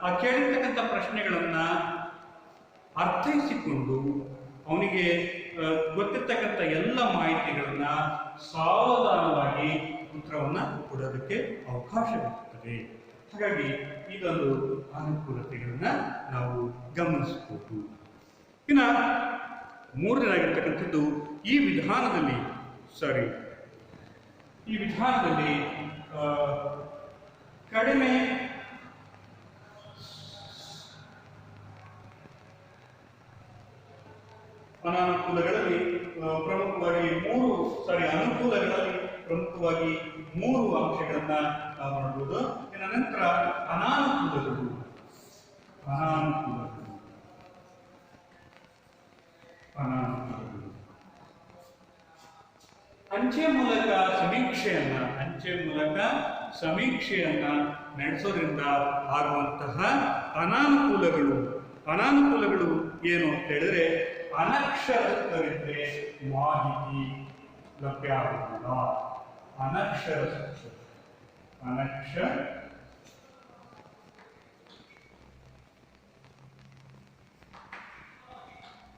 ಆ ಕೇಳಿರ್ತಕ್ಕಂಥ ಪ್ರಶ್ನೆಗಳನ್ನ ಅರ್ಥೈಸಿಕೊಂಡು ಅವನಿಗೆ ಗೊತ್ತಿರ್ತಕ್ಕಂಥ ಎಲ್ಲ ಮಾಹಿತಿಗಳನ್ನ ಸಾವಧಾನವಾಗಿ ಉತ್ತರವನ್ನ ಕೊಡೋದಕ್ಕೆ ಅವಕಾಶವಿರುತ್ತದೆ. ಹಾಗಾಗಿ ಇದೊಂದು ಅನುಕೂಲತೆಗಳನ್ನ ನಾವು ಗಮನಿಸಬಹುದು. ಇನ್ನು ಮೂರನೇದಾಗಿರ್ತಕ್ಕಂಥದ್ದು ಈ ವಿಧಾನದಲ್ಲಿ ಕಡಿಮೆ ಅನುಕೂಲಗಳಲ್ಲಿ ಪ್ರಮುಖವಾಗಿ ಮೂರು ಅಂಶಗಳನ್ನ ನಾವು ನೋಡಬಹುದು. ಇನ್ನು ನಂತರ ಅನಾನುಕೂಲಗಳು ಅನಾನುಕೂಲಗಳು. ಅಂಚೆ ಮೂಲಕ ಸಮೀಕ್ಷೆಯನ್ನ ನಡೆಸೋದ್ರಿಂದ ಆಗುವಂತಹ ಅನಾನುಕೂಲಗಳು ಏನು ಅಂತ ಹೇಳಿದ್ರೆ, ಅನಕ್ಷರಸ್ಥರಿದ್ರೆ ಮಾಹಿತಿ ಲಭ್ಯ ಆಗುವುದಿಲ್ಲ.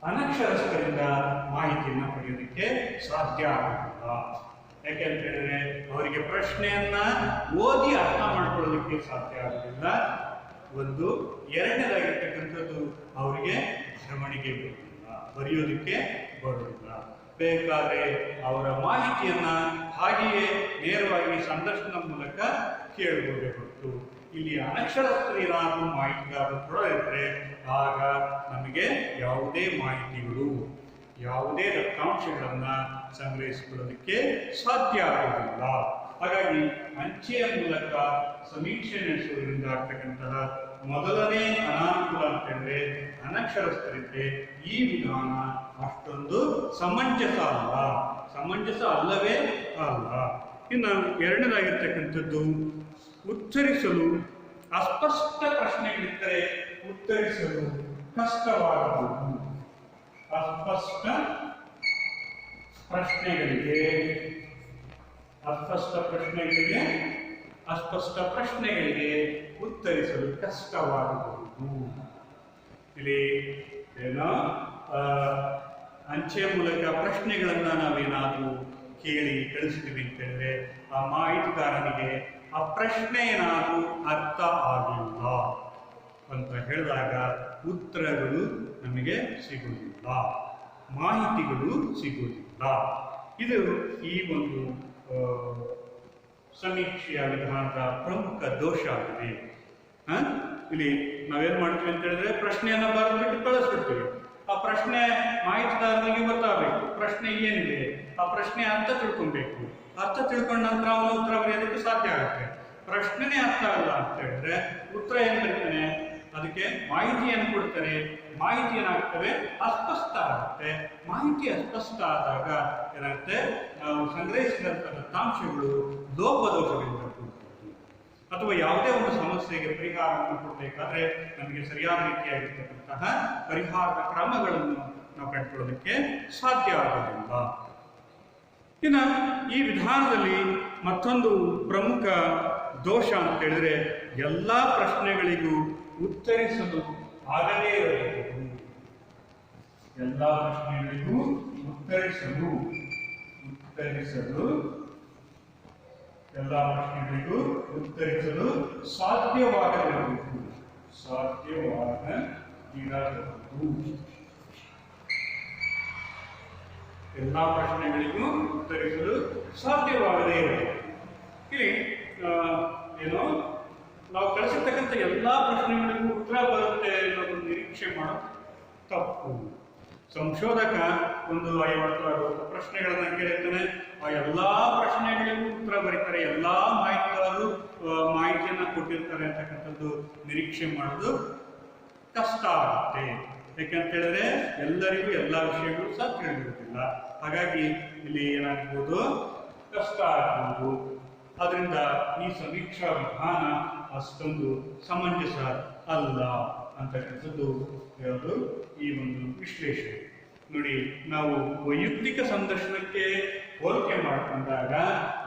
ಅನಕ್ಷರಸ್ಥರಿಂದ ಮಾಹಿತಿಯನ್ನು ಪಡೆಯೋದಕ್ಕೆ ಸಾಧ್ಯ ಆಗುತ್ತಿಲ್ಲ. ಯಾಕೆಂತ ಹೇಳಿದ್ರೆ ಅವರಿಗೆ ಪ್ರಶ್ನೆಯನ್ನ ಓದಿ ಅರ್ಥ ಮಾಡ್ಕೊಳ್ಳೋದಕ್ಕೆ ಸಾಧ್ಯ ಆಗುತ್ತಿಲ್ಲ. ಒಂದು. ಎರಡನೇದಾಗಿರ್ತಕ್ಕಂಥದ್ದು, ಅವರಿಗೆ ಬರವಣಿಗೆ ಬರೆಯೋದಕ್ಕೆ ಬರುವುದಿಲ್ಲ. ಬೇಕಾದ್ರೆ ಅವರ ಮಾಹಿತಿಯನ್ನ ಹಾಗೆಯೇ ನೇರವಾಗಿ ಸಂದರ್ಶನ ಮೂಲಕ ಕೇಳಬಹುದೇ ಹೊರತು, ಇಲ್ಲಿ ಅನಕ್ಷರಸ್ಥರೇನಾದರೂ ಮಾಹಿತಿಗಾರರು ಕೂಡ ಇದ್ರೆ ಆಗ ನಮಗೆ ಯಾವುದೇ ಮಾಹಿತಿಗಳು, ಯಾವುದೇ ದತ್ತಾಂಶಗಳನ್ನ ಸಂಗ್ರಹಿಸಿಕೊಳ್ಳೋದಕ್ಕೆ ಸಾಧ್ಯ ಆಗುವುದಿಲ್ಲ. ಹಾಗಾಗಿ ಅಂಚೆಯ ಮೂಲಕ ಸಮೀಕ್ಷೆ ನಡೆಸುವುದರಿಂದ ಆಗ್ತಕ್ಕಂತಹ ಮೊದಲನೇ ಅನಾನುಕೂಲ ಅಂತ ಹೇಳಿದ್ರೆ, ಅನಕ್ಷರಸ್ಥರಿದ್ರೆ ಈ ವಿಧಾನ ಅಷ್ಟೊಂದು ಸಮಂಜಸ ಅಲ್ಲವೇ ಅಲ್ಲ. ಇನ್ನು ಎರಡನೇದಾಗಿರ್ತಕ್ಕಂಥದ್ದು, ಉತ್ತರಿಸಲು ಅಸ್ಪಷ್ಟ ಪ್ರಶ್ನೆಗಳಿದ್ದರೆ ಉತ್ತರಿಸಲು ಕಷ್ಟವಾಗಬಹುದು. ಅಸ್ಪಷ್ಟ ಪ್ರಶ್ನೆಗಳಿಗೆ ಉತ್ತರಿಸಲು ಕಷ್ಟವಾಗಬಹುದು. ಇಲ್ಲಿ ಏನೋ ಅಂಚೆ ಮೂಲಕ ಪ್ರಶ್ನೆಗಳನ್ನ ನಾವೇನಾದರೂ ಕೇಳಿ ಕಳಿಸ್ತೀವಿ ಅಂತ ಹೇಳಿದ್ರೆ, ಆ ಮಾಹಿತಿಗಾರನಿಗೆ ಆ ಪ್ರಶ್ನೆ ಏನಾದರೂ ಅರ್ಥ ಆಗಿಲ್ಲ ಅಂತ ಹೇಳಿದಾಗ ಉತ್ತರಗಳು ನಮಗೆ ಸಿಗುವುದಿಲ್ಲ, ಮಾಹಿತಿಗಳು ಸಿಗುವುದಿಲ್ಲ. ಇದು ಈ ಒಂದು ಸಮೀಕ್ಷೆಯ ವಿಧಾನದ ಪ್ರಮುಖ ದೋಷ ಆಗಿದೆ. ಇಲ್ಲಿ ನಾವೇನ್ ಮಾಡ್ತೀವಿ ಅಂತ ಹೇಳಿದ್ರೆ, ಪ್ರಶ್ನೆಯನ್ನ ಬರೆದ್ಬಿಟ್ಟು ಕಳಿಸ್ಬಿಡ್ತೀವಿ. ಆ ಪ್ರಶ್ನೆ ಮಾಹಿತಿದಾರನಿಗೆ ಗೊತ್ತಾಗಬೇಕು, ಪ್ರಶ್ನೆ ಏನಿದೆ, ಆ ಪ್ರಶ್ನೆ ಅರ್ಥ ತಿಳ್ಕೊಬೇಕು. ಅರ್ಥ ತಿಳ್ಕೊಂಡ ನಂತರ ಅವನು ಉತ್ತರ ಬರೆಯೋದಕ್ಕೆ ಸಾಧ್ಯ ಆಗುತ್ತೆ. ಪ್ರಶ್ನೆನೇ ಅರ್ಥ ಆಗಲ್ಲ ಅಂತ ಹೇಳಿದ್ರೆ ಉತ್ತರ ಏನ್ ಬರೀತಾನೆ, ಅದಕ್ಕೆ ಮಾಹಿತಿಯನ್ನು ಕೊಡ್ತಾರೆ, ಮಾಹಿತಿ ಏನಾಗ್ತವೆ, ಅಸ್ಪಷ್ಟ ಆಗುತ್ತೆ. ಮಾಹಿತಿ ಅಸ್ಪಷ್ಟ ಆದಾಗ ಏನಾಗುತ್ತೆ, ನಾವು ಸಂಗ್ರಹಿಸಿದಂಥ ದತ್ತಾಂಶಗಳು ಲೋಪದೋಷಗಳಿಂದ ಕೂಡಿರ್ತವೆ. ಅಥವಾ ಯಾವುದೇ ಒಂದು ಸಮಸ್ಯೆಗೆ ಪರಿಹಾರವನ್ನು ಕೊಡಬೇಕಾದ್ರೆ ನಮಗೆ ಸರಿಯಾದ ರೀತಿಯಾಗಿರ್ತಕ್ಕಂತಹ ಪರಿಹಾರದ ಕ್ರಮಗಳನ್ನು ನಾವು ಕಂಡುಕೊಳ್ಳೋದಕ್ಕೆ ಸಾಧ್ಯ ಆಗೋದಿಲ್ಲ. ಇನ್ನು ಈ ವಿಧಾನದಲ್ಲಿ ಮತ್ತೊಂದು ಪ್ರಮುಖ ದೋಷ ಅಂತ ಹೇಳಿದ್ರೆ, ಎಲ್ಲ ಪ್ರಶ್ನೆಗಳಿಗೂ ಉತ್ತರಿಸಲು ಆಗದೇ ಇರಬಹುದು. ಎಲ್ಲ ಪ್ರಶ್ನೆಗಳಿಗೂ ಉತ್ತರಿಸಲು ಸಾಧ್ಯವಾಗದಿರಬೇಕು. ಎಲ್ಲ ಪ್ರಶ್ನೆಗಳಿಗೂ ಉತ್ತರಿಸಲು ಸಾಧ್ಯವಾಗದೇ ಇರಬೇಕು. ಇಲ್ಲಿ ಏನೋ ನಾವು ಕಳಿಸಿರ್ತಕ್ಕಂಥ ಎಲ್ಲ ಪ್ರಶ್ನೆಗಳಿಗೂ ಉತ್ತರ ಬರುತ್ತೆ ಅನ್ನೋದನ್ನು ನಿರೀಕ್ಷೆ ಮಾಡೋದು ತಪ್ಪು. ಸಂಶೋಧಕ ಒಂದು 50-60 ಪ್ರಶ್ನೆಗಳನ್ನ ಕೇಳಿರ್ತಾನೆ, ಆ ಎಲ್ಲಾ ಪ್ರಶ್ನೆಗಳಿಗೂ ಉತ್ತರ ಬರೀತಾರೆ, ಎಲ್ಲಾ ಮಾಹಿತಿಗಾರರು ಮಾಹಿತಿಯನ್ನ ಕೊಟ್ಟಿರ್ತಾರೆ ಅಂತಕ್ಕಂಥದ್ದು ನಿರೀಕ್ಷೆ ಮಾಡೋದು ಕಷ್ಟ ಆಗುತ್ತೆ. ಯಾಕೆಂತ ಹೇಳಿದ್ರೆ ಎಲ್ಲರಿಗೂ ಎಲ್ಲ ವಿಷಯಗಳು ಸಹ ತಿಳಿದಿರುತ್ತಿಲ್ಲ. ಹಾಗಾಗಿ ಇಲ್ಲಿ ಏನಾಗ್ಬೋದು, ಕಷ್ಟ ಆಗ್ಬೋದು. ಆದ್ರಿಂದ ಈ ಸಮೀಕ್ಷಾ ವಿಧಾನ ಅಷ್ಟೊಂದು ಸಮಂಜಸ ಅಲ್ಲ ಅಂತಕ್ಕಂಥದ್ದು ಯಾವುದು ಈ ಒಂದು ವಿಶ್ಲೇಷಣೆ. ನೋಡಿ, ನಾವು ವೈಯಕ್ತಿಕ ಸಂದರ್ಶನಕ್ಕೆ ಹೋಲಿಕೆ ಮಾಡಿಕೊಂಡಾಗ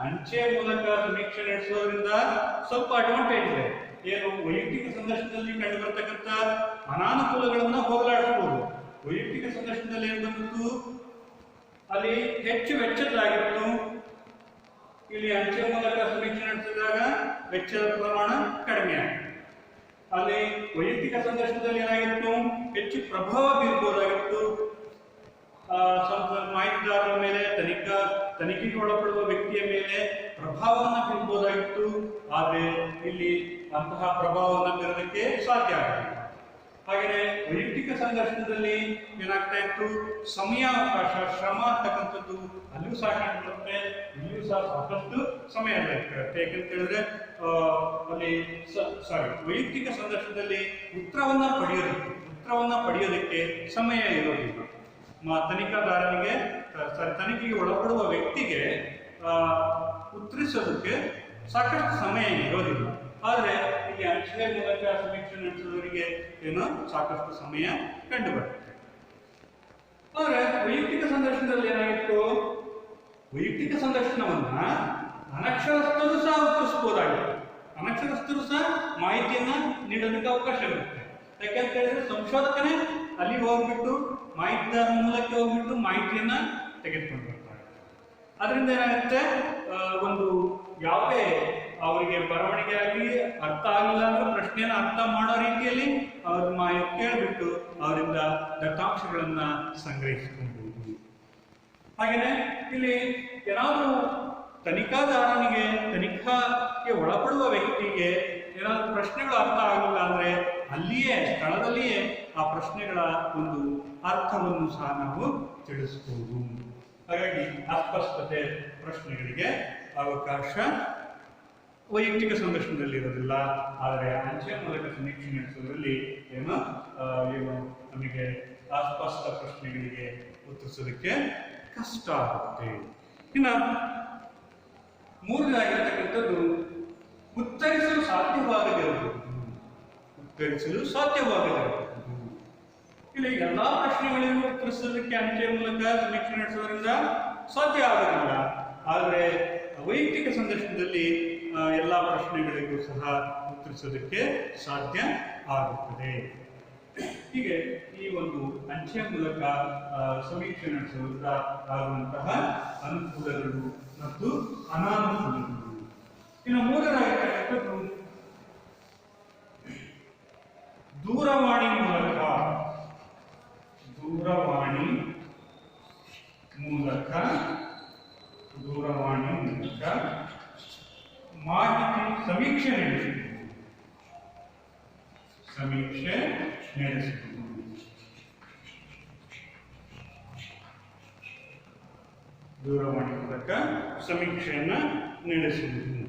ಅಂಚೆ ಮೂಲಕ ಸಮೀಕ್ಷೆ ನಡೆಸೋದ್ರಿಂದ ಸ್ವಲ್ಪ ಅಡ್ವಾಂಟೇಜ್ ಇದೆ. ಏನು, ವೈಯಕ್ತಿಕ ಸಂದರ್ಶನದಲ್ಲಿ ಕಂಡು ಬರ್ತಕ್ಕಂಥ ಅನಾನುಕೂಲಗಳನ್ನ ಹೋಗಲಾಡಿಸಬಹುದು. ವೈಯಕ್ತಿಕ ಸಂದರ್ಶನದಲ್ಲಿ ಏನು ಬಂದಿತ್ತು, ಅಲ್ಲಿ ಹೆಚ್ಚು ವೆಚ್ಚದ್ದಾಗಿತ್ತು. ಇಲ್ಲಿ ಅಂಚೆ ಮೂಲಕ ಸಮೀಕ್ಷೆ ನಡೆಸಿದಾಗ ವೆಚ್ಚದ ಪ್ರಮಾಣ ಕಡಿಮೆ ಆಗಿದೆ. ಅಲ್ಲಿ ವೈಯಕ್ತಿಕ ಸಂದರ್ಶನದಲ್ಲಿ ಏನಾಗಿತ್ತು, ಹೆಚ್ಚು ಪ್ರಭಾವ ಬೀರ್ಬೋದಾಗಿತ್ತು. ಮಾಹಿತಿದಾರರ ಮೇಲೆ, ತನಿಖೆಗೆ ಒಳಪಡುವ ವ್ಯಕ್ತಿಯ ಮೇಲೆ ಪ್ರಭಾವವನ್ನು ಬೀರ್ಬೋದಾಗಿತ್ತು. ಆದರೆ ಇಲ್ಲಿ ಅಂತಹ ಪ್ರಭಾವವನ್ನು ಬೀರೋದಕ್ಕೆ ಸಾಧ್ಯ ಆಗಲಿಲ್ಲ. ಹಾಗೆಯೇ ವೈಯಕ್ತಿಕ ಸಂದರ್ಶನದಲ್ಲಿ ಏನಾಗ್ತಾ ಇತ್ತು, ಸಮಯಾವಕಾಶ, ಶ್ರಮ ಅಂತಕ್ಕಂಥದ್ದು ಅಲ್ಲಿಯೂ ಸಹ ಕಂಡುಬರುತ್ತೆ. ಇಲ್ಲಿಯೂ ಸಹ ಸಾಕಷ್ಟು ಸಮಯ ಬೇಕಾಗುತ್ತೆ. ಯಾಕಂತ ಹೇಳಿದ್ರೆ ಅಲ್ಲಿ ವೈಯಕ್ತಿಕ ಸಂದರ್ಶನದಲ್ಲಿ ಉತ್ತರವನ್ನ ಪಡೆಯೋದಕ್ಕೆ ಸಮಯ ಇರೋದಿಲ್ಲ. ತನಿಖಾದಾರನಿಗೆ ತನಿಖೆಗೆ ಒಳಪಡುವ ವ್ಯಕ್ತಿಗೆ ಉತ್ತರಿಸೋದಕ್ಕೆ ಸಾಕಷ್ಟು ಸಮಯ ಇರೋದಿಲ್ಲ. ಆದರೆ ಈ ಅಂಚೆ ಮೂಲಕ ಸಮೀಕ್ಷೆ ನಡೆಸೋದವರಿಗೆ ಏನೋ ಸಾಕಷ್ಟು ಸಮಯ ಕಂಡು ಬರುತ್ತೆ. ಆದರೆ ವೈಯಕ್ತಿಕ ಸಂದರ್ಶನದಲ್ಲಿ ಏನಾಗಿತ್ತು, ವೈಯಕ್ತಿಕ ಸಂದರ್ಶನವನ್ನ ಅನಕ್ಷರಸ್ಥರು ಸಹ ಉತ್ತರಿಸಬಹುದಾಗಿತ್ತು. ಅನಕ್ಷರಸ್ಥರು ಸಹ ಮಾಹಿತಿಯನ್ನ ನೀಡೋದಕ್ಕೆ ಅವಕಾಶ ಇರುತ್ತೆ. ಯಾಕೆಂತ ಹೇಳಿದ್ರೆ ಸಂಶೋಧಕನೇ ಅಲ್ಲಿಗೆ ಹೋಗ್ಬಿಟ್ಟು ಮಾಹಿತಿದಾರ ಮೂಲಕ್ಕೆ ಹೋಗ್ಬಿಟ್ಟು ಮಾಹಿತಿಯನ್ನ ತೆಗೆದುಕೊಂಡು ಬರ್ತಾರೆ. ಅದರಿಂದ ಏನಾಗುತ್ತೆ, ಒಂದು ಯಾವುದೇ ಅವರಿಗೆ ಬರವಣಿಗೆ ಆಗಲಿ ಅರ್ಥ ಆಗಲಿಲ್ಲ ಅಂದ್ರೆ ಪ್ರಶ್ನೆಯನ್ನು ಅರ್ಥ ಮಾಡೋ ರೀತಿಯಲ್ಲಿ ಅವ್ರ ಕೇಳಿಬಿಟ್ಟು ಅವರಿಂದ ದತ್ತಾಂಶಗಳನ್ನ ಸಂಗ್ರಹಿಸಿಕೊಳ್ಳಬಹುದು. ಹಾಗೆಯೇ ಇಲ್ಲಿ ಏನಾದರೂ ತನಿಖಾದಾರನಿಗೆ, ತನಿಖಾಗೆ ಒಳಪಡುವ ವ್ಯಕ್ತಿಗೆ ಏನಾದರೂ ಪ್ರಶ್ನೆಗಳು ಅರ್ಥ ಆಗಲಿಲ್ಲ ಅಂದ್ರೆ ಅಲ್ಲಿಯೇ ಸ್ಥಳದಲ್ಲಿಯೇ ಆ ಪ್ರಶ್ನೆಗಳ ಒಂದು ಅರ್ಥವನ್ನು ಸಹ ನಾವು ತಿಳಿಸಬಹುದು. ಹಾಗಾಗಿ ಅಸ್ಪಷ್ಟತೆ ಪ್ರಶ್ನೆಗಳಿಗೆ ಅವಕಾಶ ವೈಯಕ್ತಿಕ ಸಂದರ್ಶನದಲ್ಲಿ ಇರೋದಿಲ್ಲ. ಆದರೆ ಅಂಚೆ ಮೂಲಕ ಸಮೀಕ್ಷೆ ನಡೆಸೋದ್ರಲ್ಲಿ ಏನು ನಮಗೆ ಅಸ್ಪಷ್ಟ ಪ್ರಶ್ನೆಗಳಿಗೆ ಉತ್ತರಿಸೋದಕ್ಕೆ ಕಷ್ಟ ಆಗುತ್ತೆ. ಇನ್ನು ಮೂರನೇದಾಗಿರ್ತಕ್ಕಂಥದ್ದು ಉತ್ತರಿಸಲು ಸಾಧ್ಯವಾಗದಿರಬಹುದು. ಉತ್ತರಿಸಲು ಸಾಧ್ಯವಾಗದಿರಬಹುದು. ಇಲ್ಲಿ ಎಲ್ಲಾ ಪ್ರಶ್ನೆಗಳಿಗೂ ಉತ್ತರಿಸೋದಕ್ಕೆ ಅಂಚೆ ಮೂಲಕ ಸಮೀಕ್ಷೆ ನಡೆಸೋದ್ರಿಂದ ಸಾಧ್ಯ ಆಗೋದಿಲ್ಲ. ಆದರೆ ವೈಯಕ್ತಿಕ ಸಂದರ್ಶನದಲ್ಲಿ ಎಲ್ಲ ಪ್ರಶ್ನೆಗಳಿಗೂ ಸಹ ಉತ್ತರಿಸೋದಕ್ಕೆ ಸಾಧ್ಯ ಆಗುತ್ತದೆ. ಹೀಗೆ ಈ ಒಂದು ಅಂಚೆ ಮೂಲಕ ಸಮೀಕ್ಷೆ ನಡೆಸೋದ್ರಿಂದ ಆಗುವಂತಹ ಅನುಕೂಲಗಳು ಮತ್ತು ಅನಾನುಕೂಲಗಳು. ಇನ್ನು ಮೂರನೇದಾಗಿರ್ತಕ್ಕಂಥದ್ದು ದೂರವಾಣಿ ಮೂಲಕ ಮಾಹಿತಿ ಸಮೀಕ್ಷೆ ನಡೆಸುವುದು. ದೂರವಾಣಿ ಮೂಲಕ ಸಮೀಕ್ಷೆಯನ್ನ ನಡೆಸುವುದು.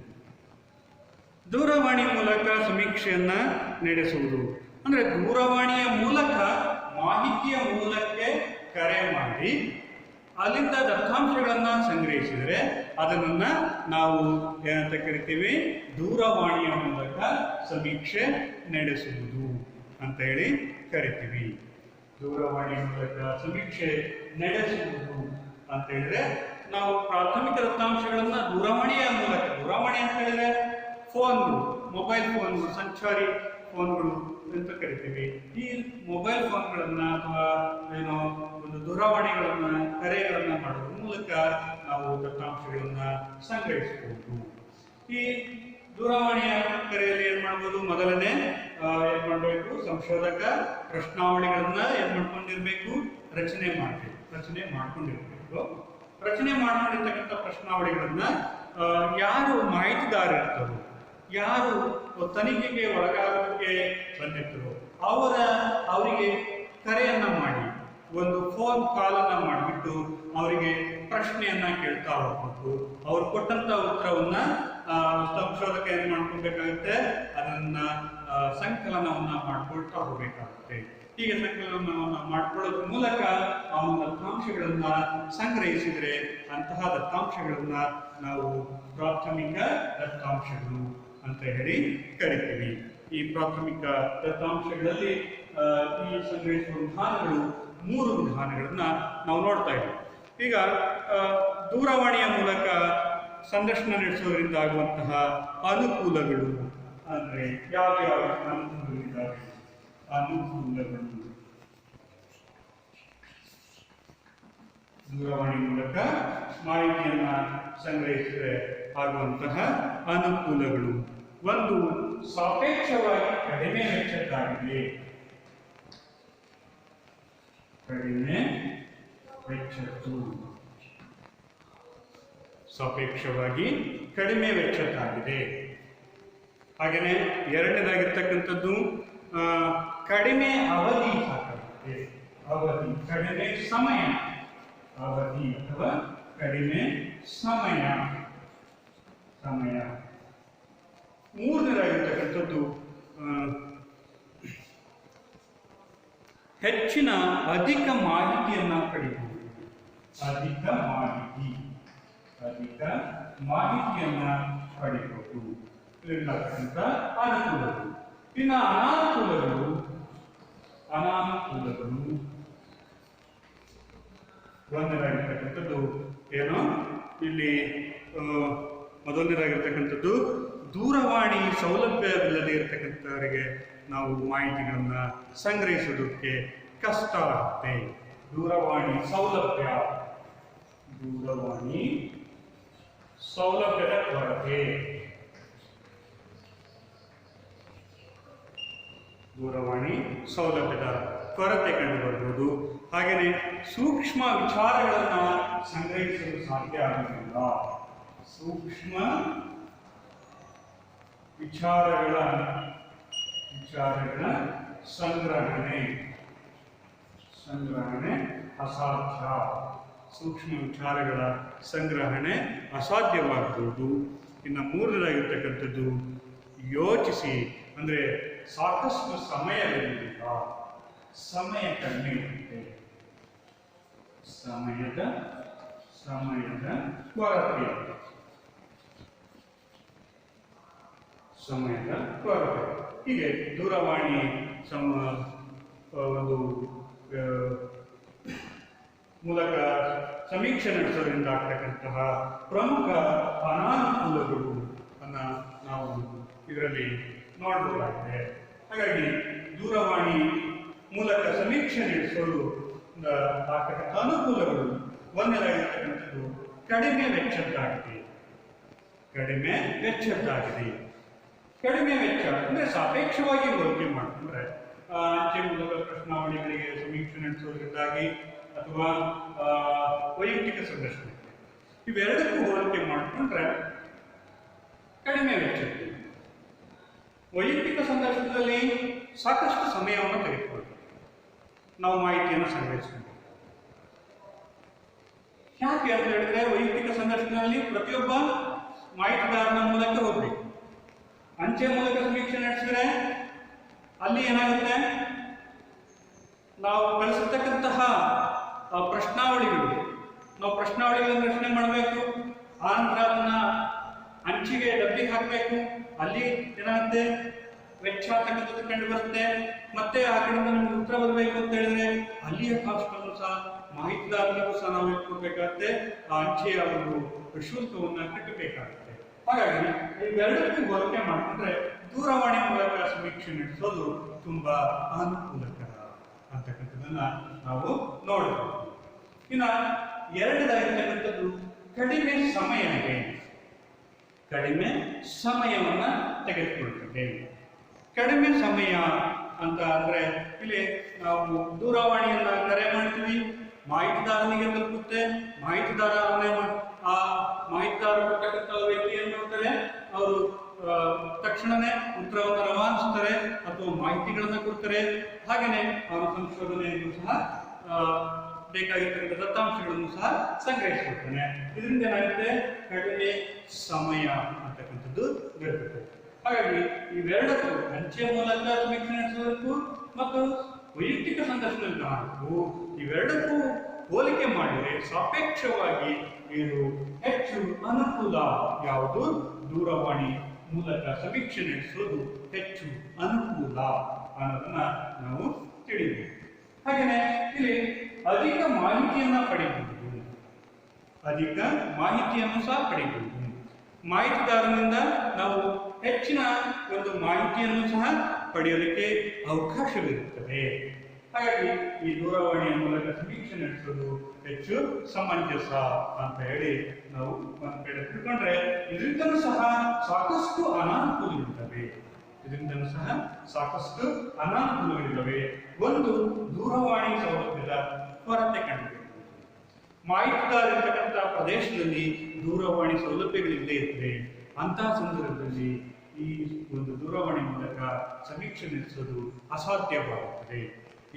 ದೂರವಾಣಿ ಮೂಲಕ ಸಮೀಕ್ಷೆಯನ್ನ ನಡೆಸುವುದು ಅಂದ್ರೆ ದೂರವಾಣಿಯ ಮೂಲಕ ಮಾಹಿತಿಯ ಮೂಲಕ್ಕೆ ಕರೆ ಮಾಡಿ ಅಲ್ಲಿಂದ ದತ್ತಾಂಶಗಳನ್ನ ಸಂಗ್ರಹಿಸಿದರೆ ಅದನ್ನ ನಾವು ಏನಂತ ಕರಿತೀವಿ, ದೂರವಾಣಿಯ ಮೂಲಕ ಸಮೀಕ್ಷೆ ನಡೆಸುವುದು ಅಂತ ಹೇಳಿ ಕರಿತೀವಿ. ದೂರವಾಣಿಯ ಮೂಲಕ ಸಮೀಕ್ಷೆ ನಡೆಸುವುದು ಅಂತ ಹೇಳಿದ್ರೆ ನಾವು ಪ್ರಾಥಮಿಕ ದತ್ತಾಂಶಗಳನ್ನ ದೂರವಾಣಿಯ ಮೂಲಕ, ದೂರವಾಣಿ ಅಂತ ಹೇಳಿದ್ರೆ ಫೋನ್ಗಳು, ಮೊಬೈಲ್ ಫೋನ್ಗಳು, ಸಂಚಾರಿ ಫೋನ್ಗಳು ಅಂತ ಕರಿತೀವಿ. ಈ ಮೊಬೈಲ್ ಫೋನ್ಗಳನ್ನ ಅಥವಾ ಏನೋ ಒಂದು ದೂರವಾಣಿಗಳನ್ನ, ಕರೆಗಳನ್ನ ಮಾಡೋದ್ರ ಮೂಲಕ ನಾವು ದತ್ತಾಂಶಗಳನ್ನ ಸಂಗ್ರಹಿಸಬಹುದು. ಈ ದೂರವಾಣಿಯ ಕರೆಯಲ್ಲಿ ಏನ್ ಮಾಡ್ಬೋದು, ಮೊದಲನೇ ಏನ್ ಮಾಡಬೇಕು, ಸಂಶೋಧಕ ಪ್ರಶ್ನಾವಳಿಗಳನ್ನ ಏನ್ ಮಾಡ್ಕೊಂಡಿರ್ಬೇಕು, ರಚನೆ ಮಾಡ್ಕೊಂಡಿರ್ಬೇಕು. ರಚನೆ ಮಾಡ್ಕೊಂಡಿರ್ತಕ್ಕಂಥ ಪ್ರಶ್ನಾವಳಿಗಳನ್ನ ಯಾರು ಮಾಹಿತಿದಾರ ಇರ್ತಾರೋ, ಯಾರು ತನಿಖೆಗೆ ಒಳಗಾಗೋದಕ್ಕೆ ಬಂದಿರ್ತರೋ ಅವರಿಗೆ ಕರೆಯನ್ನ ಮಾಡಿ, ಒಂದು ಫೋನ್ ಕಾಲನ್ನ ಮಾಡಿಬಿಟ್ಟು ಅವರಿಗೆ ಪ್ರಶ್ನೆಯನ್ನ ಕೇಳ್ತಾ ಹೋಗ್ಬೇಕು. ಅವ್ರು ಕೊಟ್ಟಂತ ಉತ್ತರವನ್ನ ಸಂಶೋಧಕ ಏನ್ ಮಾಡ್ಕೊಬೇಕಾಗುತ್ತೆ, ಅದನ್ನ ಸಂಕಲನವನ್ನ ಮಾಡ್ಕೊಳ್ತಾ ಹೋಗ್ಬೇಕಾಗುತ್ತೆ. ಹೀಗೆ ಸಂಕಲನವನ್ನ ಮಾಡ್ಕೊಳ್ಳೋದ್ರ ಮೂಲಕ ಅವನ ದತ್ತಾಂಶಗಳನ್ನ ಸಂಗ್ರಹಿಸಿದ್ರೆ ಅಂತಹ ದತ್ತಾಂಶಗಳನ್ನ ನಾವು ಪ್ರಾಥಮಿಕ ದತ್ತಾಂಶಗಳು ಅಂತ ಹೇಳಿ ಕರಿತೀವಿ. ಈ ಪ್ರಾಥಮಿಕ ದತ್ತಾಂಶಗಳಲ್ಲಿ ಈ ಸಂಗ್ರಹಿಸುವ ವಿಧಾನಗಳು 3 ವಿಧಾನಗಳನ್ನ ನಾವು ನೋಡ್ತಾ ಇದ್ದೀವಿ. ಈಗ ದೂರವಾಣಿಯ ಮೂಲಕ ಸಂದರ್ಶನ ನಡೆಸೋದ್ರಿಂದ ಆಗುವಂತಹ ಅನುಕೂಲಗಳು ಅಂದ್ರೆ ಯಾವ ಅನುಕೂಲಗಳಿದ್ದಾವೆ? ಅನುಕೂಲಗಳು ದೂರವಾಣಿ ಮೂಲಕ ಮಾಹಿತಿಯನ್ನ ಸಂಗ್ರಹಿಸಿದರೆ ಆಗುವಂತಹ ಅನುಕೂಲಗಳು. ಒಂದು, ಸಾಪೇಕ್ಷವಾಗಿ ಕಡಿಮೆ ವೆಚ್ಚದ್ದಾಗಿದೆ. ಕಡಿಮೆ ವೆಚ್ಚದ್ದು, ಸಾಪೇಕ್ಷವಾಗಿ ಕಡಿಮೆ ವೆಚ್ಚದ್ದಾಗಿದೆ. ಹಾಗೆಯೇ ಎರಡನೇದಾಗಿರ್ತಕ್ಕಂಥದ್ದು ಕಡಿಮೆ ಅವಧಿ ಸಾಕಾಗುತ್ತೆ. ಅವಧಿ, ಕಡಿಮೆ ಸಮಯ, ಅವಧಿ ಅಥವಾ ಕಡಿಮೆ ಸಮಯ. ಮೂರನೇದಾಗಿರ್ತಕ್ಕಂಥದ್ದು ಹೆಚ್ಚಿನ ಅಧಿಕ ಮಾಹಿತಿಯನ್ನು ಪಡೆಯುವುದು. ಅಧಿಕ ಮಾಹಿತಿಯನ್ನ ಪಡೆಯಬಹುದು. ಇದರಿಂದಾಗ್ತಕ್ಕಂಥ ಅನುಕೂಲಗಳು. ಇನ್ನು ಅನಾನುಕೂಲಗಳು ಒಂದರಾಗಿರ್ತಕ್ಕಂಥದ್ದು ಏನು ಇಲ್ಲಿ ಮೊದಲನೇದಾಗಿರ್ತಕ್ಕಂಥದ್ದು ದೂರವಾಣಿ ಸೌಲಭ್ಯವಿಲ್ಲದೆ ಇರತಕ್ಕಂಥವರಿಗೆ ನಾವು ಮಾಹಿತಿಗಳನ್ನು ಸಂಗ್ರಹಿಸೋದಕ್ಕೆ ಕಷ್ಟ ಆಗುತ್ತೆ. ದೂರವಾಣಿ ಸೌಲಭ್ಯದ ಕೊರತೆ. ದೂರವಾಣಿ ಸೌಲಭ್ಯದ ಕೊರತೆ ಕಂಡುಬರಬಹುದು. ಹಾಗೆಯೇ ಸೂಕ್ಷ್ಮ ವಿಚಾರಗಳನ್ನು ಸಂಗ್ರಹಿಸಲು ಸಾಧ್ಯ ಆಗುವುದಿಲ್ಲ. ಸೂಕ್ಷ್ಮ ವಿಚಾರಗಳ ಸಂಗ್ರಹಣೆ ಅಸಾಧ್ಯ. ಸೂಕ್ಷ್ಮ ವಿಚಾರಗಳ ಸಂಗ್ರಹಣೆ ಅಸಾಧ್ಯವಾಗಬಹುದು. ಇನ್ನು ಮೂರನೇದಾಗಿರ್ತಕ್ಕಂಥದ್ದು ಯೋಚಿಸಿ, ಅಂದರೆ ಸಾಕಷ್ಟು ಸಮಯವಿರುವುದಿಲ್ಲ. ಸಮಯ ಕಡಿಮೆ ಇರುತ್ತೆ. ಸಮಯದ ಕೊರತೆ. ಹೀಗೆ ದೂರವಾಣಿ ಒಂದು ಮೂಲಕ ಸಮೀಕ್ಷೆ ನಡೆಸೋದ್ರಿಂದ ಆಗ್ತಕ್ಕಂತಹ ಪ್ರಮುಖ ಅನಾನುಕೂಲಗಳು ಅನ್ನು ನಾವು ಇದರಲ್ಲಿ ನೋಡಬಹುದಾಗಿದೆ. ಹಾಗಾಗಿ ದೂರವಾಣಿ ಮೂಲಕ ಸಮೀಕ್ಷೆ ನಡೆಸಲು ಆಗ್ತಕ್ಕಂಥ ಅನುಕೂಲಗಳು ಒಂದರಾಗಿರ್ತಕ್ಕಂಥದ್ದು ಕಡಿಮೆ ವೆಚ್ಚದ್ದಾಗಿದೆ. ಕಡಿಮೆ ವೆಚ್ಚ ಅಂದರೆ ಸಾಪೇಕ್ಷವಾಗಿ ಹೋಲಿಕೆ ಮಾಡಿಕೊಂಡ್ರೆ ಅಂಚೆ ಮೂಲಕ ಪ್ರಶ್ನಾವಳಿಗಳಿಗೆ ಸಮೀಕ್ಷೆ ನಡೆಸೋದ್ರಿಂದಾಗಿ ಅಥವಾ ವೈಯಕ್ತಿಕ ಸಂದರ್ಶನ ಇವೆರಡಕ್ಕೂ ಹೋಲಿಕೆ ಮಾಡಿಕೊಂಡ್ರೆ ಕಡಿಮೆ ವೆಚ್ಚ. ವೈಯಕ್ತಿಕ ಸಂದರ್ಶನದಲ್ಲಿ ಸಾಕಷ್ಟು ಸಮಯವನ್ನು ತೆಗೆದುಕೊಳ್ಳಿ ನಾವು ಮಾಹಿತಿಯನ್ನು ಸಂಗ್ರಹಿಸಬೇಕು. ಯಾಕೆ ಅಂತ ಹೇಳಿದ್ರೆ ವೈಯಕ್ತಿಕ ಸಂದರ್ಶನದಲ್ಲಿ ಪ್ರತಿಯೊಬ್ಬ ಮಾಹಿತಿದಾರನ ಮೂಲಕ ಹೋಗ್ಬೇಕು. ಅಂಚೆ ಮೂಲಕ ಸಮೀಕ್ಷೆ ನಡೆಸಿದ್ರೆ ಅಲ್ಲಿ ಏನಾಗುತ್ತೆ, ನಾವು ಕಳಿಸಿರ್ತಕ್ಕಂತಹ ನಾವು ಪ್ರಶ್ನಾವಳಿಗಳನ್ನು ರಚನೆ ಮಾಡಬೇಕು. ಆನಂತರ ಅದನ್ನ ಅಂಚಿಗೆ ಡಬ್ಬಿಗೆ ಹಾಕಬೇಕು. ಅಲ್ಲಿ ಏನಾಗುತ್ತೆ, ವೆಚ್ಚ ಅಂತಕ್ಕಂಥದ್ದು ಕಂಡು ಬರುತ್ತೆ. ಮತ್ತೆ ಆ ಕಡೆಯಿಂದ ನಮ್ಗೆ ಉತ್ತರ ಬರಬೇಕು ಅಂತ ಹೇಳಿದ್ರೆ ಅಲ್ಲಿಯ ಕಾಸ್ಟ್ ಅನ್ನು ಸಹ ಮಾಹಿತಿದಾರರಿಗೂ ಸಹ ನಾವು ಕೊಡ್ಬೇಕಾಗುತ್ತೆ. ಆ ಅಂಚೆಯ ಒಂದು ಶುಲ್ಕವನ್ನು ಕಟ್ಟಬೇಕಾಗುತ್ತೆ. ಹಾಗಾಗಿ ಇವೆರಡಕ್ಕೂ ಹೋಲಿಕೆ ಮಾಡಿಕೊಂಡ್ರೆ ದೂರವಾಣಿ ಮೂಲಕ ಸಮೀಕ್ಷೆ ನಡೆಸೋದು ತುಂಬಾ ಅನುಕೂಲಕರ ಅಂತಕ್ಕಂಥದ್ದನ್ನ ನಾವು ನೋಡಬಹುದು. ಇನ್ನು ಎರಡನೇದಾಗಿರ್ತಕ್ಕಂಥದ್ದು ಕಡಿಮೆ ಸಮಯವನ್ನ ತೆಗೆದುಕೊಳ್ತದೆ. ಕಡಿಮೆ ಸಮಯ ಅಂತ ಅಂದ್ರೆ ಇಲ್ಲಿ ನಾವು ದೂರವಾಣಿಯನ್ನ ಕರೆ ಮಾಡ್ತೀವಿ, ಮಾಹಿತಿದಾರನಿಗೆ ತಲುಪುತ್ತೆ. ಮಾಹಿತಿದಾರ ಕೊಟ್ಟಂತ ವ್ಯಕ್ತಿ ಏನ್ ಮಾಡ್ತಾರೆ, ಅವರು ತಕ್ಷಣನೇ ಉತ್ತರವನ್ನು ರವಾನಿಸ್ತಾರೆ ಅಥವಾ ಮಾಹಿತಿಗಳನ್ನ ಕೊಡ್ತಾರೆ. ಹಾಗೇನೆ ಅವರ ಸಂಶೋಧನೆಯನ್ನು ಸಹ ಬೇಕಾಗಿರ್ತಕ್ಕಂಥ ದತ್ತಾಂಶಗಳನ್ನು ಸಹ ಸಂಗ್ರಹಿಸಿಕೊಳ್ತಾನೆ. ಇದರಿಂದ ಏನಾಗುತ್ತೆ, ಕಡಿಮೆ ಸಮಯ ಅಂತಕ್ಕಂಥದ್ದು ದೊರಕುತ್ತೆ. ಹಾಗಾಗಿ ಇವೆರಡಕ್ಕೂ ಅಂಚೆ ಮೂಲಕ ಸಮೀಕ್ಷೆ ನಡೆಸೋದಕ್ಕೂ ಮತ್ತು ವೈಯಕ್ತಿಕ ಸಂದರ್ಶನಕ್ಕೂ ಇವೆರಡಕ್ಕೂ ಹೋಲಿಕೆ ಮಾಡಿದರೆ ಸಾಪೇಕ್ಷವಾಗಿ ಏನು ಹೆಚ್ಚು ಅನುಕೂಲ ಯಾವುದು, ದೂರವಾಣಿ ಮೂಲಕ ಸಮೀಕ್ಷೆ ನಡೆಸೋದು ಹೆಚ್ಚು ಅನುಕೂಲ ಅನ್ನೋದನ್ನ ನಾವು ತಿಳಿಯಬೇಕು. ಹಾಗೆಯೇ ಇಲ್ಲಿ ಅಧಿಕ ಮಾಹಿತಿಯನ್ನು ಸಹ ಪಡೆಯಬಹುದು. ಮಾಹಿತಿದಾರನಿಂದ ನಾವು ಹೆಚ್ಚಿನ ಒಂದು ಮಾಹಿತಿಯನ್ನು ಸಹ ಪಡೆಯಲಿಕ್ಕೆ ಅವಕಾಶವಿರುತ್ತದೆ. ಹಾಗಾಗಿ ಈ ದೂರವಾಣಿಯ ಮೂಲಕ ಸಮೀಕ್ಷೆ ನಡೆಸೋದು ಹೆಚ್ಚು ಸಮಂಜಸ ಅಂತ ಹೇಳಿ ನಾವು ಒಂದು ಕಡೆ ತಿಳ್ಕೊಂಡ್ರೆ ಇದರಿಂದಲೂ ಸಹ ಸಾಕಷ್ಟು ಅನಾನುಕೂಲಗಳಿದ್ದಾವೆ. ಒಂದು ದೂರವಾಣಿ ಸೌಲಭ್ಯದ ಕೊರತೆ ಕಂಡುಬರುತ್ತದೆ. ಮಾಹಿತಿದಾರ ಇರತಕ್ಕಂಥ ಪ್ರದೇಶದಲ್ಲಿ ದೂರವಾಣಿ ಸೌಲಭ್ಯಗಳಿಲ್ಲದೆ ಇದ್ದರೆ ಅಂತಹ ಸಂದರ್ಭದಲ್ಲಿ ಈ ಒಂದು ದೂರವಾಣಿ ಮೂಲಕ ಸಮೀಕ್ಷೆ ನಡೆಸೋದು ಅಸಾಧ್ಯವಾಗುತ್ತದೆ.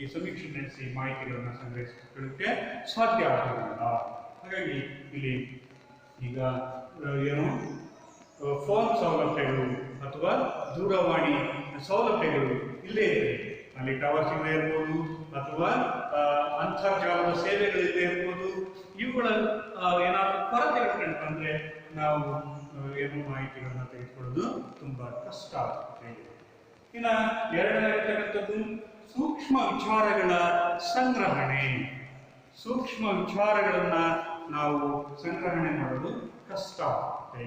ಈ ಸಮೀಕ್ಷೆ ನಡೆಸಿ ಮಾಹಿತಿಗಳನ್ನು ಸಂಗ್ರಹಿಸಿಕೊಳ್ಳಕ್ಕೆ ಸಾಧ್ಯ ಆಗುವುದಿಲ್ಲ. ಹಾಗಾಗಿ ಇಲ್ಲಿ ಈಗ ಏನು ಫೋನ್ ಸೌಲಭ್ಯಗಳು ಅಥವಾ ದೂರವಾಣಿ ಸೌಲಭ್ಯಗಳು ಇಲ್ಲೇ ಇದೆ. ಅಲ್ಲಿ ಟವರ್ ಸಿಗ್ನಲ್ ಇರ್ಬೋದು, ಅಥವಾ ಅಂತರ್ಜಾಲದ ಸೇವೆಗಳಿದೆ ಇರ್ಬೋದು. ಇವುಗಳ ಏನಾದರೂ ಕೊರತೆಗಳು ಕಂಡು ಬಂದ್ರೆ ನಾವು ಏನು ಮಾಹಿತಿಗಳನ್ನ ತೆಗೆದುಕೊಳ್ಳೋದು ತುಂಬಾ ಕಷ್ಟ ಆಗುತ್ತೆ. ಇನ್ನ ಎರಡನೇ ಇರ್ತಕ್ಕಂಥದ್ದು ಸೂಕ್ಷ್ಮ ವಿಚಾರಗಳ ಸಂಗ್ರಹಣೆ. ಸೂಕ್ಷ್ಮ ವಿಚಾರಗಳನ್ನ ನಾವು ಸಂಗ್ರಹಣೆ ಮಾಡೋದು ಕಷ್ಟ ಆಗುತ್ತೆ.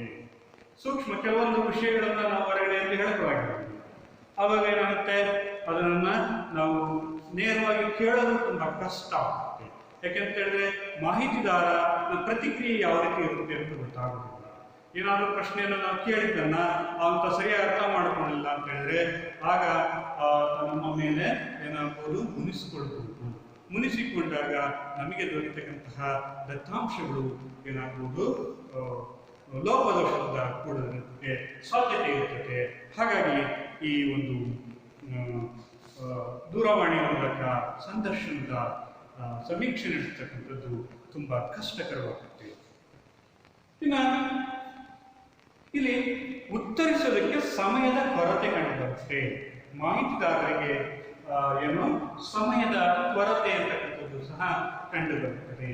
ಕೆಲವೊಂದು ವಿಷಯಗಳನ್ನ ನಾವು ಹೊರಗಡೆಯಲ್ಲಿ ಹೇಳಬೇಕಾಗಿರೋದು, ಅವಾಗ ಏನಾಗುತ್ತೆ, ಅದನ್ನ ನಾವು ನೇರವಾಗಿ ಕೇಳೋದು ತುಂಬಾ ಕಷ್ಟ ಆಗುತ್ತೆ. ಯಾಕೆಂತ ಹೇಳಿದ್ರೆ ಮಾಹಿತಿದಾರ ಪ್ರತಿಕ್ರಿಯೆ ಯಾವ ರೀತಿ ಇರುತ್ತೆ ಅಂತ ಗೊತ್ತಾಗೋದಿಲ್ಲ. ಏನಾದರೂ ಪ್ರಶ್ನೆಯನ್ನು ನಾವು ಕೇಳಿದ್ದನ್ನ ಅಂತ ಸರಿಯಾಗಿ ಅರ್ಥ ಮಾಡ್ಕೊಳ್ಳಿಲ್ಲ ಅಂತ ಹೇಳಿದ್ರೆ ಆಗ ನಮ್ಮ ಮೇಲೆ ಏನಾಗ್ಬೋದು, ಮುನಿಸಿಕೊಂಡಾಗ ನಮಗೆ ದೊರೆತಕ್ಕಂತಹ ದತ್ತಾಂಶಗಳು ಏನಾಗ್ಬೋದು, ಲೋಪದೋಷದಿಂದ ಕೂಡೋದಕ್ಕೆ ಸಾಧ್ಯತೆ ಇರುತ್ತದೆ. ಹಾಗಾಗಿ ಈ ಒಂದು ದೂರವಾಣಿ ಮೂಲಕ ಸಂದರ್ಶನದ ಸಮೀಕ್ಷೆ ನಡೆಸ್ತಕ್ಕಂಥದ್ದು ತುಂಬಾ ಕಷ್ಟಕರವಾಗುತ್ತೆ. ಇನ್ನು ಇಲ್ಲಿ ಉತ್ತರಿಸೋದಕ್ಕೆ ಸಮಯದ ಕೊರತೆ ಕಂಡುಬರುತ್ತೆ. ಮಾಹಿತಿದಾರರಿಗೆ ಏನು ಸಮಯದ ಕೊರತೆ ಅಂತಕ್ಕಂಥದ್ದು ಸಹ ಕಂಡುಬರುತ್ತದೆ.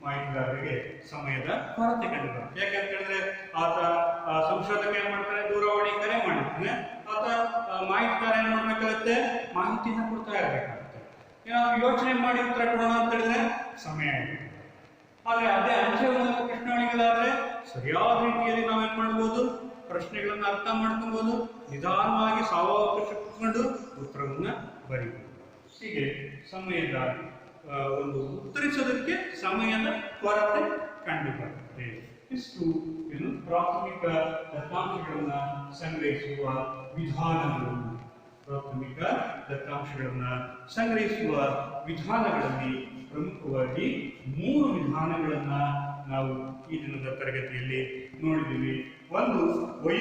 ಮಾಹಿತಿದಾರರಿಗೆ ಸಮಯದ ಕೊರತೆ ಕಂಡುಬರುತ್ತೆ. ಯಾಕಂತ ಹೇಳಿದ್ರೆ ಆತ ಸಂಶೋಧಕ ಏನ್ ಮಾಡ್ತಾನೆ, ದೂರವಾಣಿ ಕರೆ ಮಾಡಿರ್ತಾನೆ, ಆತ ಮಾಹಿತಿದಾರ ಏನ್ ಮಾಡ್ಬೇಕಾಗುತ್ತೆ, ಮಾಹಿತಿನ ಕೊಡ್ತಾ ಇರ್ಬೇಕಾಗುತ್ತೆ. ಏನಾದ್ರು ಯೋಚನೆ ಮಾಡಿ ಉತ್ತರ ಕೊಡೋಣ ಅಂತ ಹೇಳಿದ್ರೆ ಸಮಯ ಇರುತ್ತೆ. ಆದ್ರೆ ಅದೇ ಅಂಚೆ ಮೂಲಕ ಪ್ರಶ್ನೆಗಳಿಗಾದ್ರೆ ಸರಿಯಾದ ರೀತಿಯಲ್ಲಿ ನಾವೇನ್ ಮಾಡ್ಬೋದು, ಪ್ರಶ್ನೆಗಳನ್ನ ಅರ್ಥ ಮಾಡ್ಕೊಬಹುದು, ನಿಧಾನವಾಗಿ ಸಾವಕಾಶ ಕೂತ್ಕೊಂಡು ಉತ್ತರವನ್ನ ಬರೀಬಹುದು. ಹೀಗೆ ಸಮಯದ ಒಂದು ಉತ್ತರಿಸೋದಕ್ಕೆ ಸಮಯದ ಕೊರತೆ ಕಂಡು ಬರುತ್ತೆ. ಇಷ್ಟು ಏನು ಪ್ರಾಥಮಿಕ ದತ್ತಾಂಶಗಳನ್ನ ಸಂಗ್ರಹಿಸುವ ವಿಧಾನಗಳು. ಪ್ರಾಥಮಿಕ ದತ್ತಾಂಶಗಳನ್ನ ಸಂಗ್ರಹಿಸುವ ವಿಧಾನಗಳಲ್ಲಿ ಪ್ರಮುಖವಾಗಿ 3 ವಿಧಾನಗಳನ್ನ ನಾವು ಈ ದಿನದ ತರಗತಿಯಲ್ಲಿ ನೋಡಿದ್ದೀವಿ. ಒಂದು